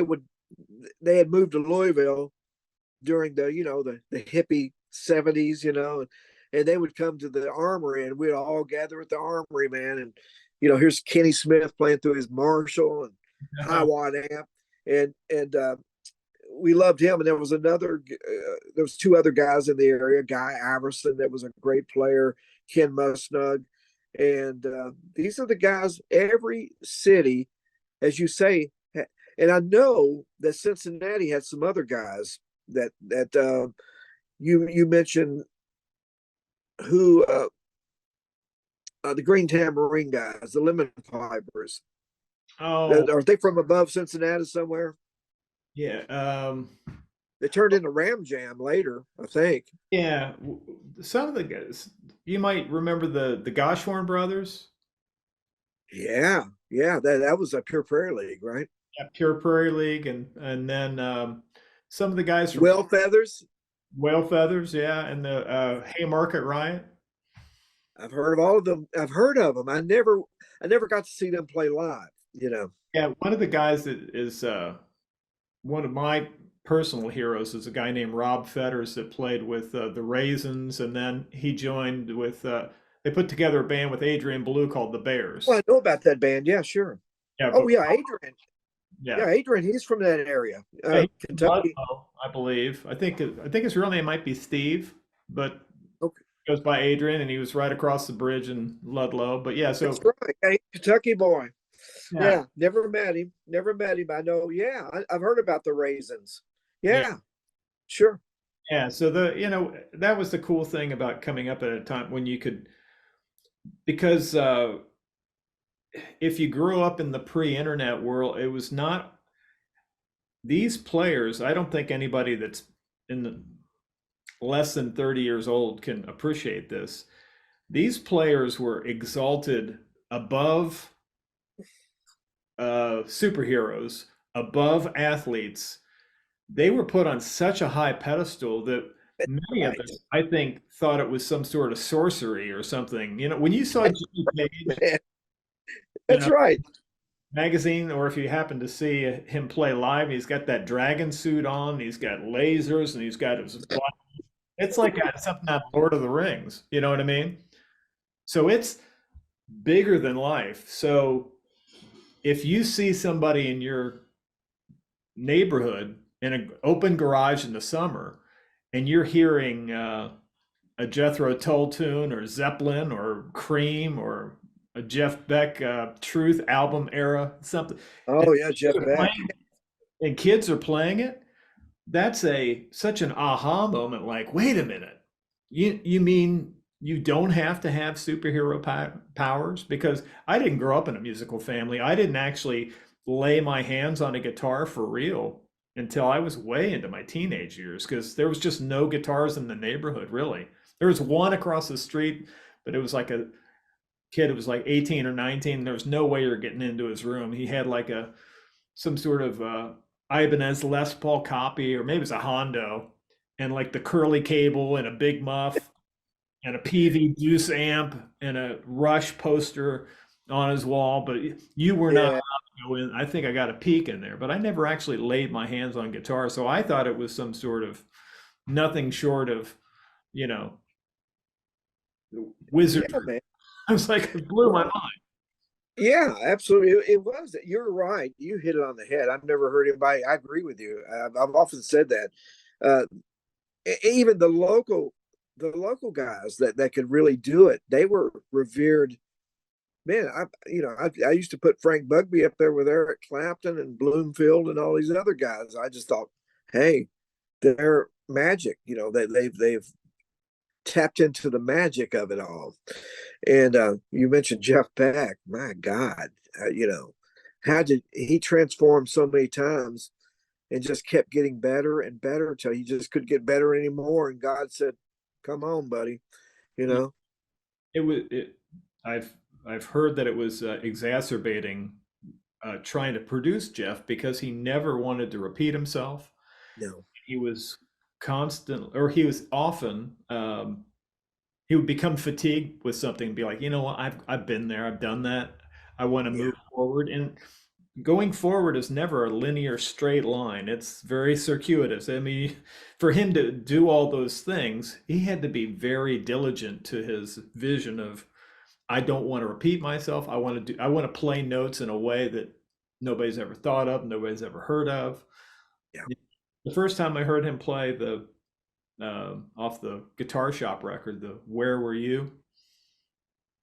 had moved to Louisville during the hippie '70s, and they would come to the Armory, and we'd all gather at the Armory, man. And here's Kenny Smith playing through his Marshall and high watt amp, and we loved him. And there was two other guys in the area, Guy Iverson that was a great player, Ken Musnug, and these are the guys. Every city, as you say, and I know that Cincinnati had some other guys that you mentioned who the Green Tambourine guys, the Lemon Pipers. Oh Are they from above Cincinnati somewhere? yeah, They turned into Ram Jam later, I think. yeah. Some of the guys you might remember the Goshorn brothers. Yeah, yeah, that was a Pure Prairie League, right? Yeah, Pure Prairie League, and then some of the guys from Well Feathers. Whale Feathers, yeah, and the Haymarket Riot. I've heard of all of them. I've heard of them. I never got to see them play live. Yeah, one of the guys that is one of my personal heroes is a guy named Rob Fetters that played with the Raisins, and then he joined with. They put together a band with Adrian Belew called the Well, Bears. I know about that band. Yeah, sure. Yeah, Oh but yeah, Adrian. yeah, Yeah, Adrian. He's from that area, yeah, he's from Kentucky. Ludlow, I believe. I think his real name might be Steve, but Okay, goes by Adrian, and he was right across the bridge in Ludlow. But yeah, that's so right. Hey, Kentucky boy. yeah, Yeah, never met him. Never met him. I know. Yeah, I've heard about the Raisins. yeah. Yeah, sure. Yeah, so that was the cool thing about coming up at a time when you could, because if you grew up in the pre-internet world, it was not these players. I don't think anybody that's in the less than 30 years old can appreciate this. These players were exalted above superheroes, above athletes. They were put on such a high pedestal that many of Right. us, I think, thought it was some sort of sorcery or something. You know, when you saw Jimmy Page, Man, you that's know, right. magazine, or if you happen to see him play live, he's got that dragon suit on, he's got lasers, and he's got his black. It's like something out of Lord of the Rings. You know what I mean? So it's bigger than life. So if you see somebody in your neighborhood in an open garage in the summer, and you're hearing a Jethro Tull tune or Zeppelin or Cream or a Jeff Beck Truth album era something, and Oh yeah, Jeff Beck. kids are playing it, that's a such an aha moment. Like, wait a minute, you mean you don't have to have superhero powers? Because I didn't grow up in a musical family. I didn't actually lay my hands on a guitar for real until I was way into my teenage years, because there was just no guitars in the neighborhood, really. There was one across the street, but it was like a kid who was like 18 or 19. There was no way you're getting into his room. He had like a some sort of Ibanez Les Paul copy, or maybe it was a Hondo, and like the curly cable and a big muff and a PV Deuce amp and a Rush poster on his wall. But you were not allowed Yeah, to go in. I think I got a peek in there, but I never actually laid my hands on guitar. So I thought it was some sort of nothing short of, you know, wizardry. yeah, man. I was like, it blew my Well, mind. yeah, absolutely. It was. You're right. You hit it on the head. I've never heard anybody. I agree with you. I've often said that. Uh, Even the local guys that could really do it, they were revered. Man, I used to put Frank Bugby up there with Eric Clapton and Bloomfield and all these other guys. I just thought, hey, they're magic. They've tapped into the magic of it all. And you mentioned Jeff Beck. My God, how did he transform so many times and just kept getting better and better until he just couldn't get better anymore. And God said, "Come on, buddy," you know. It was. I've I've heard that it was exacerbating trying to produce Jeff, because he never wanted to repeat himself. No, He was constant, or he was often. He would become fatigued with something, and be like, you know what, I've been there, I've done that. I want to yeah, move forward, and going forward is never a linear straight line. It's very circuitous. I mean, for him to do all those things, he had to be very diligent to his vision of, I don't want to repeat myself. I want to play notes in a way that nobody's ever thought of, nobody's ever heard of. yeah, The first time I heard him play the off the Guitar Shop record, the "Where Were You,"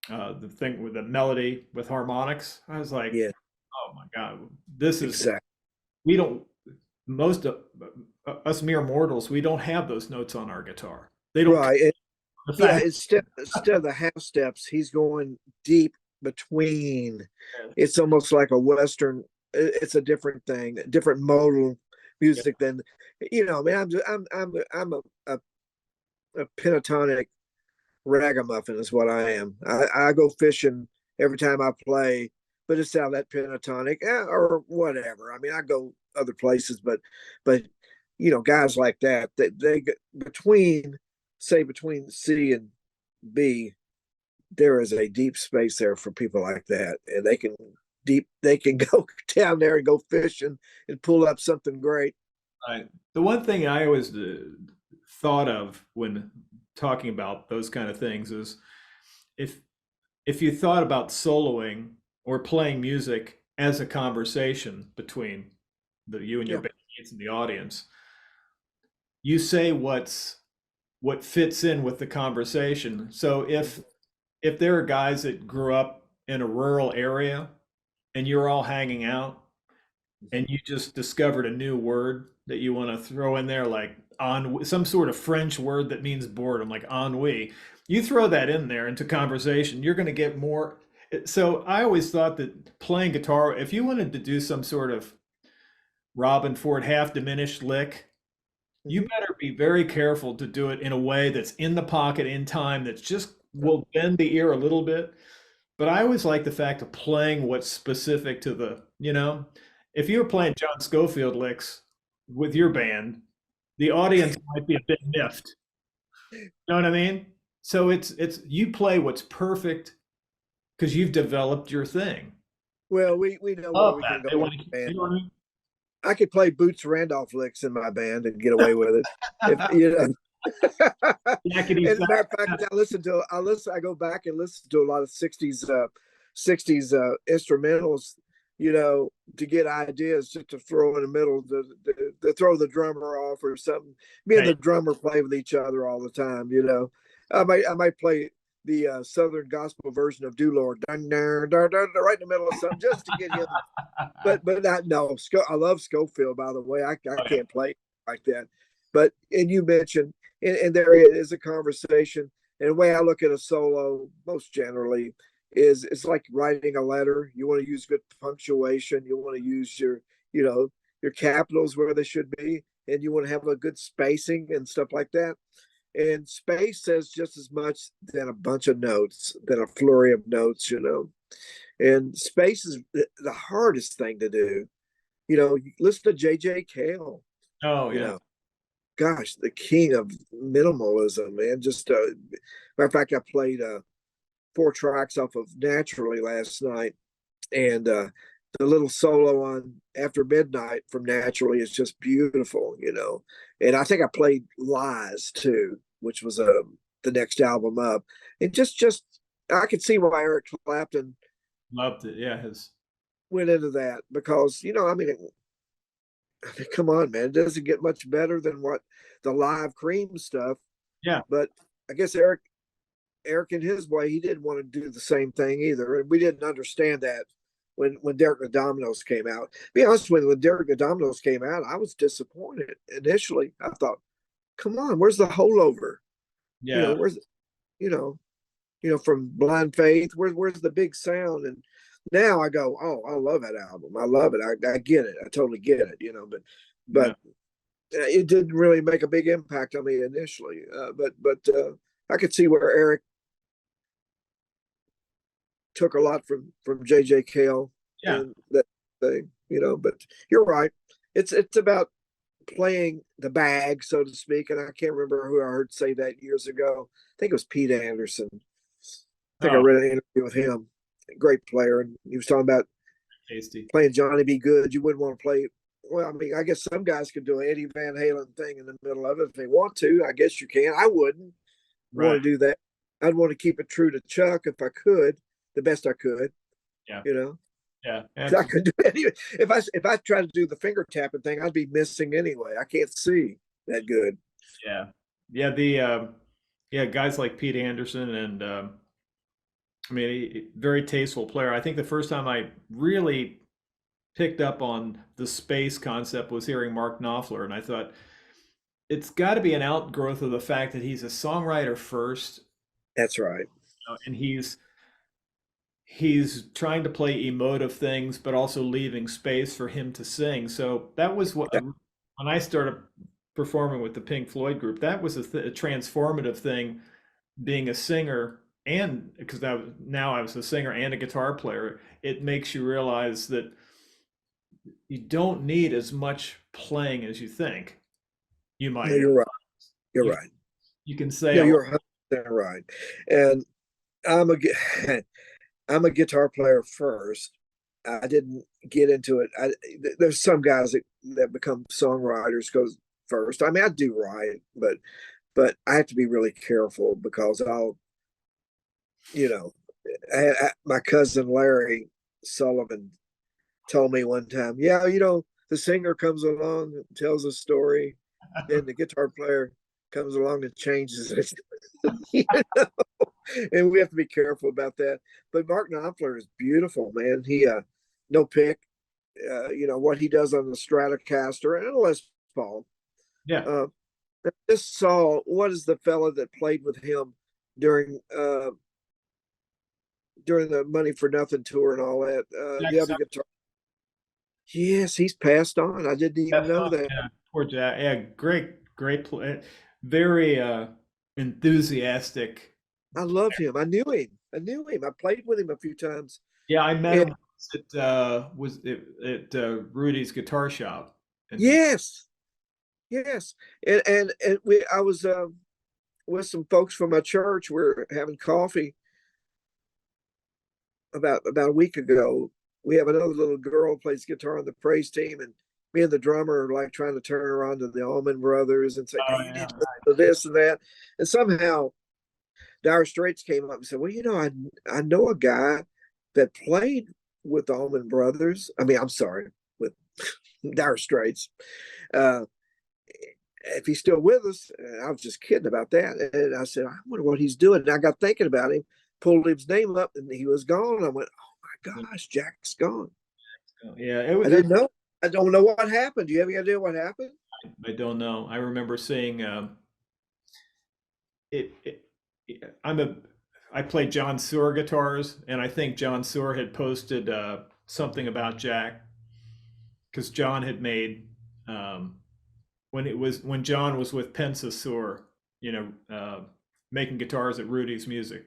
the thing with the melody with harmonics, I was like, yeah, oh my God, this is, exactly. we don't, most of us mere mortals, we don't have those notes on our guitar. They don't. Right. The Yeah, fact. instead of the half steps, he's going deep between. It's almost like a Western. It's a different thing, different modal Yeah, music than, I mean, I'm a pentatonic ragamuffin is what I am. I go fishing every time I play, but it's out that pentatonic or whatever. I mean, I go other places, but guys like that, they get between, say, between C and B, there is a deep space there for people like that, and they can go down there and go fishing and pull up something great. the one thing I always thought of when talking about those kind of things is, if you thought about soloing or playing music as a conversation between you and your Yeah. bandmates and the audience, you say what fits in with the conversation. So Mhm. if there are guys that grew up in a rural area and you're all hanging out, and you just discovered a new word that you want to throw in there, like on some sort of French word that means boredom, like ennui, you throw that in there into conversation, you're going to get more. So I always thought that playing guitar, if you wanted to do some sort of Robin Ford half diminished lick, you Mhm. better be very careful to do it in a way that's in the pocket in time that's just will bend the ear a little bit. But I always like the fact of playing what's specific to if you were playing John Scofield licks with your band, the audience might be a bit miffed. You know what I mean? So it's you play what's perfect because you've developed your thing. Well, we know where Love we that. can go They in want to, the you band. know what I mean? I could play Boots Randolph licks in my band and get away with it. If you know. Yakety And matter of sax. fact, I go back and listen to a lot of '60s instrumentals, to get ideas just to throw in the middle to throw the drummer off or something. Me and Hey, the drummer play with each other all the time. I might play the Southern gospel version of "Do Lord," dun, dun, dun, dun, dun, right in the middle of something just to get him. But not no. I love Schofield, by the way. I oh yeah. can't play like that. But and you mentioned, and there is a conversation. And the way I look at a solo, most generally, is it's like writing a letter. You want to use good punctuation. You want to use your capitals where they should be, and you want to have a good spacing and stuff like that. And space says just as much than a bunch of notes, than a flurry of notes. And space is the hardest thing to do. Listen to J.J. Cale. Oh You yeah. know, gosh, the king of minimalism, man. Just matter of fact, I played 4 tracks off of Naturally last night, and the little solo on After Midnight from Naturally is just beautiful. And I think I played Lies too, which was the next album up, and just I could see why Eric Clapton Loved it. Yeah, his went into that because I mean, come on, man, it doesn't get much better than what the live Cream stuff. yeah. But I guess Eric in his way, he didn't want to do the same thing either, and we didn't understand that when Derek the Dominoes came out. Be honest with you, when Derek the Dominoes came out, I was disappointed initially. I thought, come on, where's the holdover? Yeah. Where's you know from Blind Faith? Where's the big sound? And now I go, oh, I love that album. I love it. I get it. I totally get it. But Yeah. it didn't really make a big impact on me initially. But I could see where Eric took a lot from J.J. Cale Yeah. and that thing. But you're right. It's about playing the bag, so to speak. And I can't remember who I heard say that years ago. I think it was Pete Anderson. I think I Oh, read an interview with him. Great player, and he was talking about tasty. playing Johnny B. Good. You wouldn't want to play. Well, I mean, I guess some guys could do an Eddie Van Halen thing in the middle of it if they want to. I guess you can. I wouldn't Right. want to do that. I'd want to keep it true to Chuck if I could, the best I could. Yeah. You know, Yeah. 'Cause I could do it anyway. If I tried to do the finger tapping thing, I'd be missing anyway. I can't see that good. Yeah. Yeah. Yeah, guys like Pete Anderson and I mean, very tasteful player. I think the first time I really picked up on the space concept was hearing Mark Knopfler, and I thought it's got to be an outgrowth of the fact that he's a songwriter first, That's right. and he's trying to play emotive things, but also leaving space for him to sing. So that was what when I started performing with the Pink Floyd group, that was a transformative thing. Being a singer, and because now I was a singer and a guitar player, it makes you realize that you don't need as much playing as you think you No, might. you're right. You're You right. you can say No, a lot. you're 100% right. And I'm a I'm a guitar player first. I didn't get into it. There's some guys that become songwriters goes first. I mean, I do write, but I have to be really careful because you know, my cousin Larry Sullivan told me one time, yeah, the singer comes along and tells a story, then the guitar player comes along and changes it. You know? And we have to be careful about that. But Mark Knopfler is beautiful, man. He no pick, what he does on the Stratocaster and a Les Paul. Yeah. Uh, I just saw what is the fella that played with him during during the Money for Nothing tour and all that. Jack The other guitar. Yes, he's passed on. I didn't even know that. Yeah. Poor Jack. Yeah. Great. great play, very enthusiastic. I loved him. I knew him. I knew him. I played with him a few times. Yeah, I met And him at Rudy's guitar shop, and yes, yes. And I was with some folks from my church. We're having coffee about a week ago. We have another little girl who plays guitar on the praise team, and me and the drummer are like trying to turn her on to the Allman Brothers and say, oh "Hey, you yeah, need to listen to this and that." And somehow Dire Straits came up and said, "Well, I know a guy that played with the Allman Brothers. I mean, I'm sorry, with Dire Straits. Uh, if he's still with us," and I was just kidding about that. And I said, "I wonder what he's doing." And I got thinking about him, pulled his name up, and he was gone. I went, "Oh my gosh, Jack's gone." yeah. It was. I didn't know. I don't know what happened. Do you have any idea what happened? I don't know. I remember seeing it, it. I'm a. I play John Sewer guitars, and I think John Sewer had posted something about Jack because John had made when John was with Pensa Sewer, making guitars at Rudy's Music.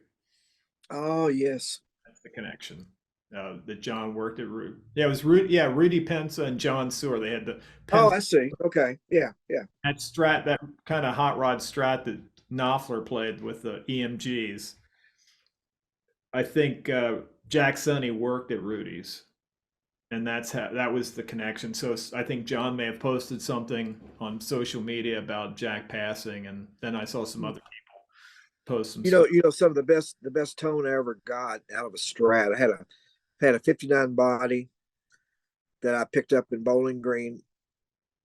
Oh yes. That's the connection. That John worked at Rudy. Yeah, it was Rudy. Yeah, Rudy Pensa and John Sewer. They had the Oh, Pensa I see. Okay. Yeah. Yeah. that Strat, that kind of hot rod Strat that Knopfler played with the EMGs. I think Jack Sonny worked at Rudy's, and that was the connection. So I think John may have posted something on social media about Jack passing, and then I saw some other people post some stuff. Some of the best tone I ever got out of a Strat. I had a 59 body that I picked up in Bowling Green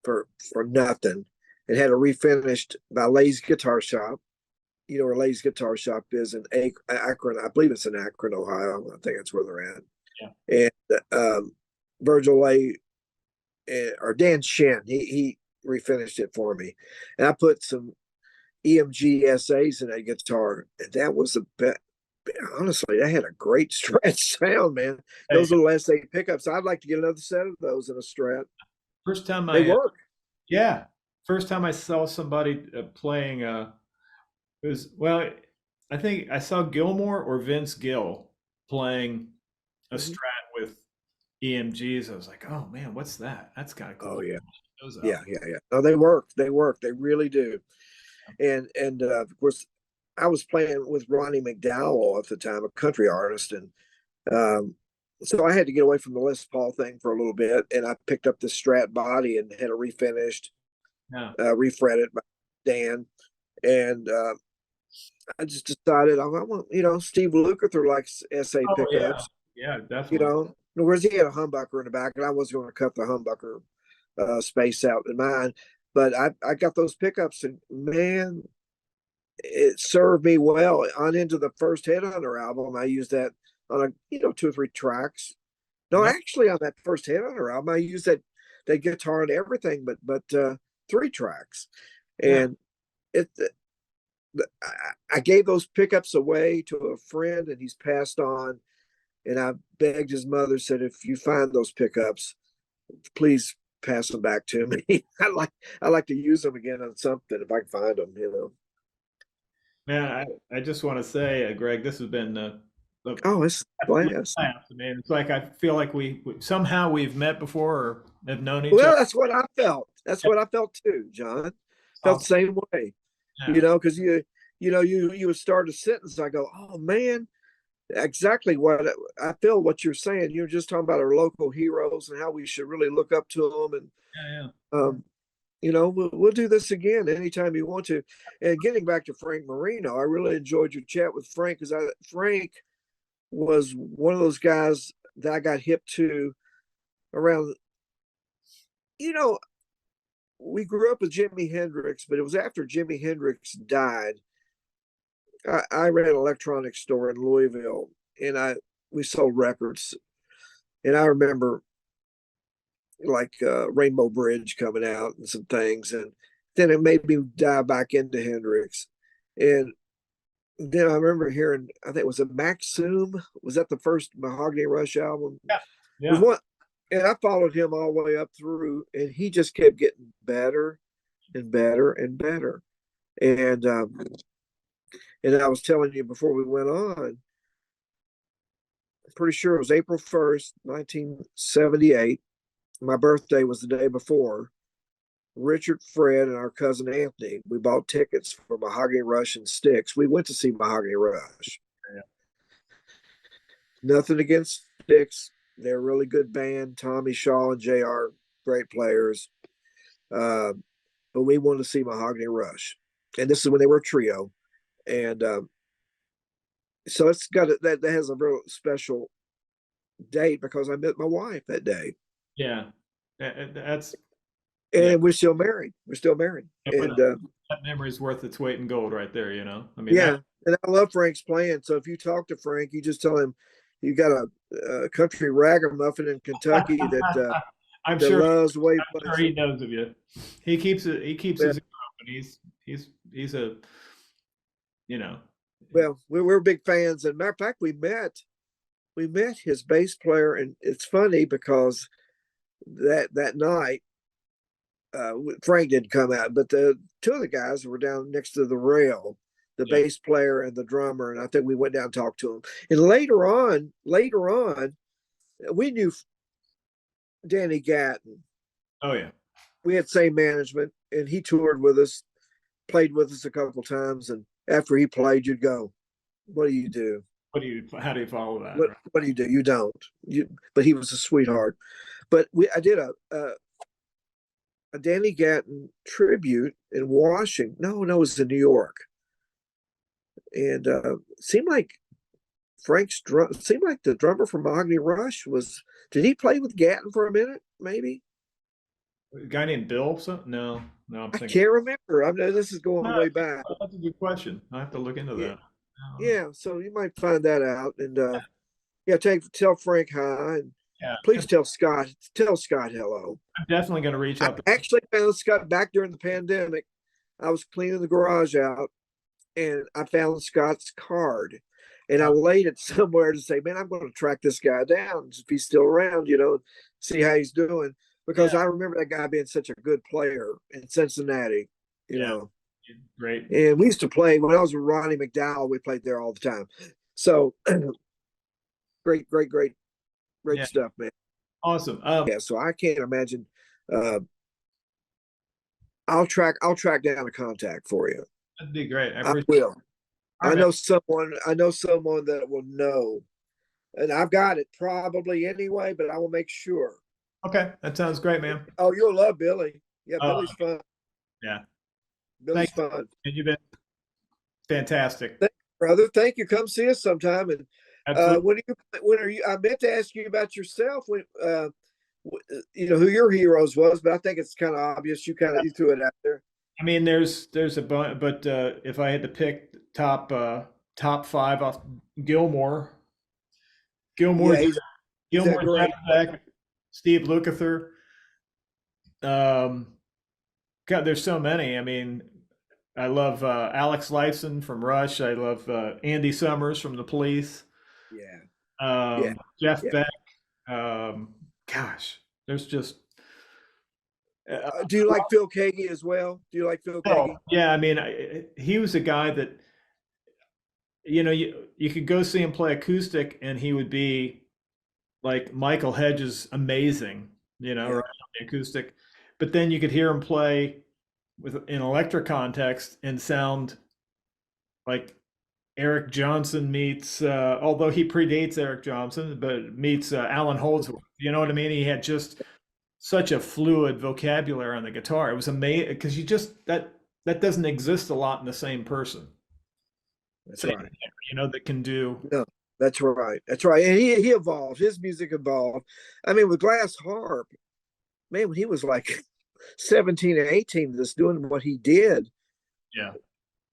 for nothing. It had a refinished by Lay's Guitar Shop. You know where Lay's Guitar Shop is in Akron. I believe it's in Akron, Ohio. I think that's where they're at. Yeah. And Virgil Lay or Dan Shen, he refinished it for me, and I put some EMG SAs in that guitar, and that was the best. Honestly, that had a great Strat sound, man. Hey, Those little SA pickups. I'd like to get another set of those in a Strat. first time They I work. yeah, first time I saw somebody playing it was well, I think I saw Gilmore or Vince Gill playing a Mhm. Strat with EMGs. I was like, oh man, what's that? That's kind of Oh cool. yeah, Those out. yeah. No, they work. They work. They really do. And of course, I was playing with Ronnie McDowell at the time, a country artist, and um, so I had to get away from the Les Paul thing for a little bit, and I picked up this Strat body and had it refinished, Yeah. refretted by Dan, and I just decided I want, Steve Lukather likes SA Oh yeah. pickups, Yeah, you definitely. know. Whereas he had a humbucker in the back, and I was going to cut the humbucker space out in mine, but I got those pickups, and man, it served me well on into the first Headhunter album. I used that on two or three tracks. No, Yeah. actually, on that first Headhunter album, I used that guitar and everything, but three tracks, Yeah. and it. I gave those pickups away to a friend, and he's passed on. And I begged his mother, said, "If you find those pickups, please pass them back to me. I like to use them again on something if I can find them. Man, I just want to say, Greg, this has been a Oh, it's absolute blast. blast. I mean, it's like I feel like somehow we've met before or have known each other. Well, that's what I felt. That's what I felt too, John. Felt the Awesome. same way, Yeah. because you would start a sentence. I go, oh man, exactly what I feel. What you're saying. You're just talking about our local heroes and how we should really look up to them. And Yeah. we'll do this again anytime you want to. And getting back to Frank Marino, I really enjoyed your chat with Frank because Frank was one of those guys that I got hip to around. You know, we grew up with Jimi Hendrix, but it was after Jimi Hendrix died. I ran an electronics store in Louisville, and we sold records. And I remember like Rainbow Bridge coming out and some things, and then it made me dive back into Hendrix. And then I remember hearing, I think it was a Maxum. Was that the first Mahogany Rush album? Yeah. It was Yeah. one, and I followed him all the way up through, and he just kept getting better and better and better. And and I was telling you before we went on, I'm pretty sure it was April 1st, 1978. My birthday was the day before. Richard, Fred, and our cousin Anthony, we bought tickets for Mahogany Rush and Styx. We went to see Mahogany Rush. Yeah. Nothing against Styx. They're a really good band. Tommy Shaw and JR, great players. Uh, but we wanted to see Mahogany Rush. And this is when they were a trio. And so it's got that has a real special date because I met my wife that day. Yeah. That's yeah. And we're still married. We're still married. And That memory's worth its weight in gold right there, you know. I mean that yeah, and I love Frank's playing. So if you talk to Frank, you just tell him you got a country ragamuffin in Kentucky that I'm that sure loves the way I'm he sure plays. he knows of you. He keeps Well, his ear open. He's a you know well, we're big fans. And matter of fact, we met his bass player, and it's funny because that night Frank didn't come out, but the two of the guys were down next to the rail, the yeah. bass player and the drummer, and I think we went down and talked to him. And later on, we knew Danny Gatton. Oh yeah. We had same management, and he toured with us, played with us a couple times, and after he played, you'd go, "What do you do? How do you follow that? What Right? what do you do? You don't." But he was a sweetheart. But I did a Danny Gatton tribute in Washington. No, it was in New York, and seemed like Frank's drum. Seemed like the drummer from Mahogany Rush was. Did he play with Gatton for a minute? Maybe A guy named Bill? No, no, I'm I thinking. can't remember. I know this is going No, way back. that's a good question. I have to look into Yeah, that. I don't know. yeah. So you might find that out, and yeah, tell Frank hi, and Yeah, please tell Scott hello. I'm definitely going to reach I out to. actually found Scott back during the pandemic. I was cleaning the garage out, and I found Scott's card, and I laid it somewhere to say, "Man, I'm going to track this guy down if he's still around, see how he's doing." Yeah, Because I remember that guy being such a good player in Cincinnati, you yeah, know. great. And we used to play when I was with Ronnie McDowell. We played there all the time. So great, great, great, great Yeah, stuff, man. awesome. Yeah. So I can't imagine. Uh, I'll track down a contact for you. That'd be great. I I appreciate. will. All right, man. I know someone that will know, and I've got it probably anyway, but I will make sure. Okay, that sounds great, man. Oh, you'll love Billy. Yeah, Uh, Billy's fun. yeah. Billy's Thanks. fun. And you've been fantastic. Thank you, brother. Thank you. Come see us sometime. And Absolutely. when are you? I meant to ask you about yourself. When who your heroes was, but I think it's kind of obvious. You threw it out there. I mean, there's a bunch, but if I had to pick top five off Gilmore, Yeah, Gilmore's he's a Gilmore's great. back, Steve Lukather. God, there's so many. I mean, I love Alex Lifeson from Rush. I love Andy Summers from The Police. Yeah, yeah, Jeff yeah. Beck. Gosh, there's just uh, Do you like Phil Kagi as well? Do you like Phil oh Kagi? yeah. I mean, he was a guy that you could go see him play acoustic, and he would be like Michael Hedges, amazing. Right Yeah, on the acoustic, but then you could hear him play with in electric context and sound like Eric Johnson meets, although he predates Eric Johnson, but meets Alan Holdsworth. You know what I mean? He had just such a fluid vocabulary on the guitar. It was amazing because that doesn't exist a lot in the same person. that's Same, right. that can do. No, that's right. That's right. And he evolved. His music evolved. I mean, with Glass Harp, man, when he was like 17 and 18, just doing what he did, Yeah,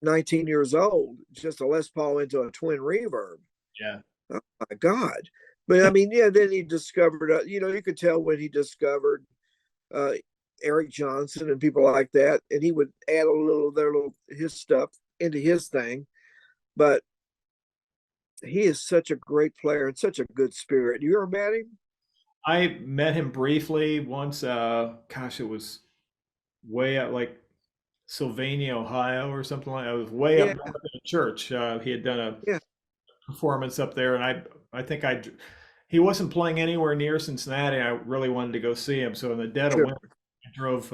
19 years old, just a Les Paul into a twin reverb. yeah, Oh my God. But I mean, yeah, then he discovered, you could tell when he discovered uh, Eric Johnson and people like that, and he would add a little of his stuff into his thing. But he is such a great player and such a good spirit. You ever met him? I met him briefly once. Gosh, it was way out like Sylvania, Ohio, or something like that. I was way up Yeah, north in a church. He had done a yeah, performance up there, and I think he wasn't playing anywhere near Cincinnati. I really wanted to go see him, so in the dead of sure. winter, I drove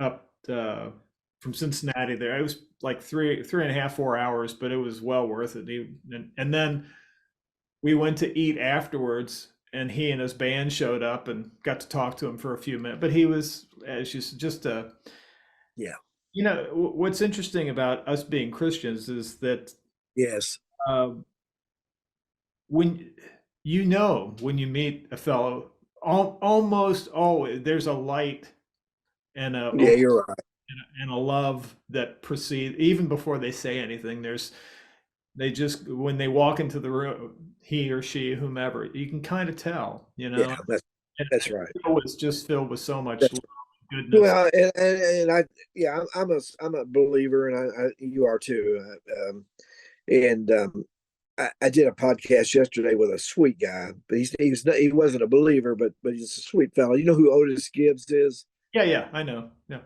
up from Cincinnati there. It was like three and a half, 4 hours, but it was well worth it. And then we went to eat afterwards, and he and his band showed up and got to talk to him for a few minutes. But he was just a Yeah, what's interesting about us being Christians is that yes, uh, when when you meet a fellow, almost always there's a light and a yeah, you're right. and a love that proceed even before they say anything. They just when they walk into the room, he or she, whomever, you can kind of tell, Yeah, and that's right. it was just filled with so much That's love and goodness. well, and I, yeah, I'm a believer, and you are too. And I did a podcast yesterday with a sweet guy, but he wasn't a believer, but he's a sweet fellow. You know who Otis Gibbs is? Yeah, yeah, I know. Yeah.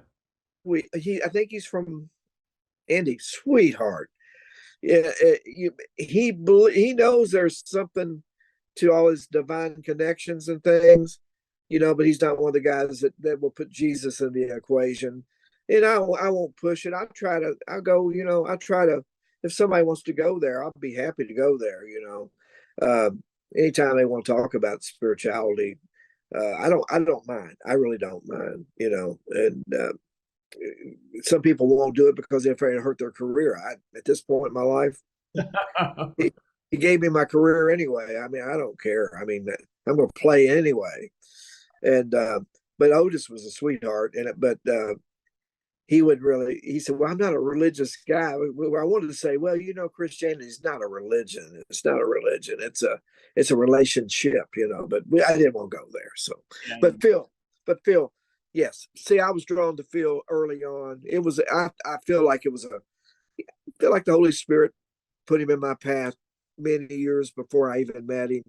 I think he's from Indy. Sweetheart. Yeah, he knows there's something to all his divine connections and things, but he's not one of the guys that will put Jesus in the equation. And I won't push it. I'll go, I try to, if somebody wants to go there, I'll be happy to go there. Uh, Anytime they want to talk about spirituality, I don't mind. I really don't mind. And some people won't do it because they're afraid to hurt their career. At this point in my life, he gave me my career anyway. I mean, I don't care. I mean, I'm going to play anyway. And but Otis was a sweetheart, he said, well, I'm not a religious guy. I wanted to say, well, Christianity is not a religion. It's not a religion. It's a relationship, but I didn't want to go there. So, Yeah, but Phil, yes. See, I was drawn to Phil early on. I feel like I feel like the Holy Spirit put him in my path many years before I even met him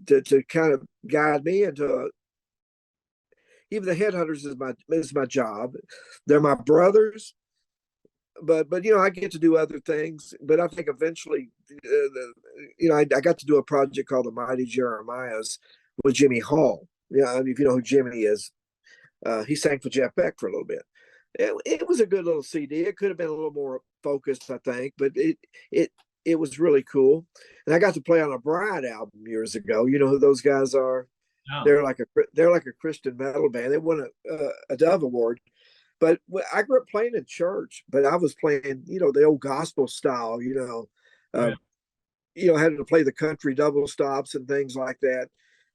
to kind of guide me into even the headhunters is my job. They're my brothers, but I get to do other things. But I think eventually, I got to do a project called the Mighty Jeremiahs with Jimmy Hall. Yeah, if you know who Jimmy is, he sang for Jeff Beck for a little bit. It was a good little CD. It could have been a little more focused, I think, but it was really cool. And I got to play on a Bride album years ago. You know who those guys are? no, They're like a Christian metal band. They won a Dove Award. But I grew up playing in church, but I was playing, the old gospel style. oh, yeah, Had to play the country double stops and things like that.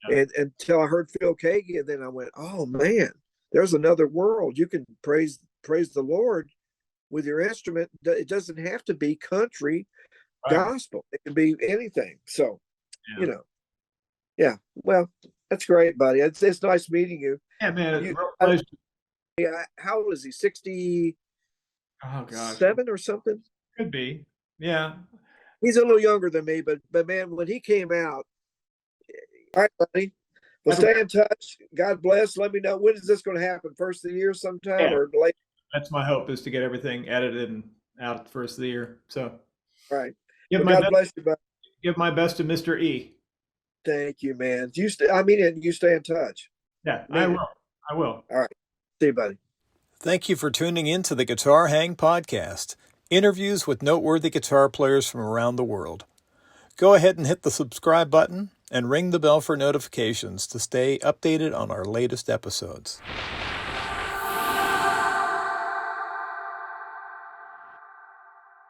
yeah, And until I heard Phil Keaggy, and then I went, oh man, there's another world. You can praise the Lord with your instrument. It doesn't have to be country right, gospel. It can be anything. So, yeah, you know, yeah. Well, that's great, buddy. It's nice meeting you. yeah, man, it's a You, real pleasure. how old is he? 67 Oh gosh, or something? could be, yeah. He's a little younger than me, but man, when he came out, all right, buddy. Well, Have a stay in touch. God bless. Let me know, when is this going to happen? First of the year sometime yeah. or late? That's my hope, is to get everything edited and out at the first of the year. So All right. give Well, my God best, bless you, buddy. give my best to Mr. E. Thank you, man. I mean it. You stay in touch. Yeah, I Mean it. will. I will. All right. See you, buddy. Thank you for tuning in to the Guitar Hang Podcast, interviews with noteworthy guitar players from around the world. Go ahead and hit the subscribe button and ring the bell for notifications to stay updated on our latest episodes.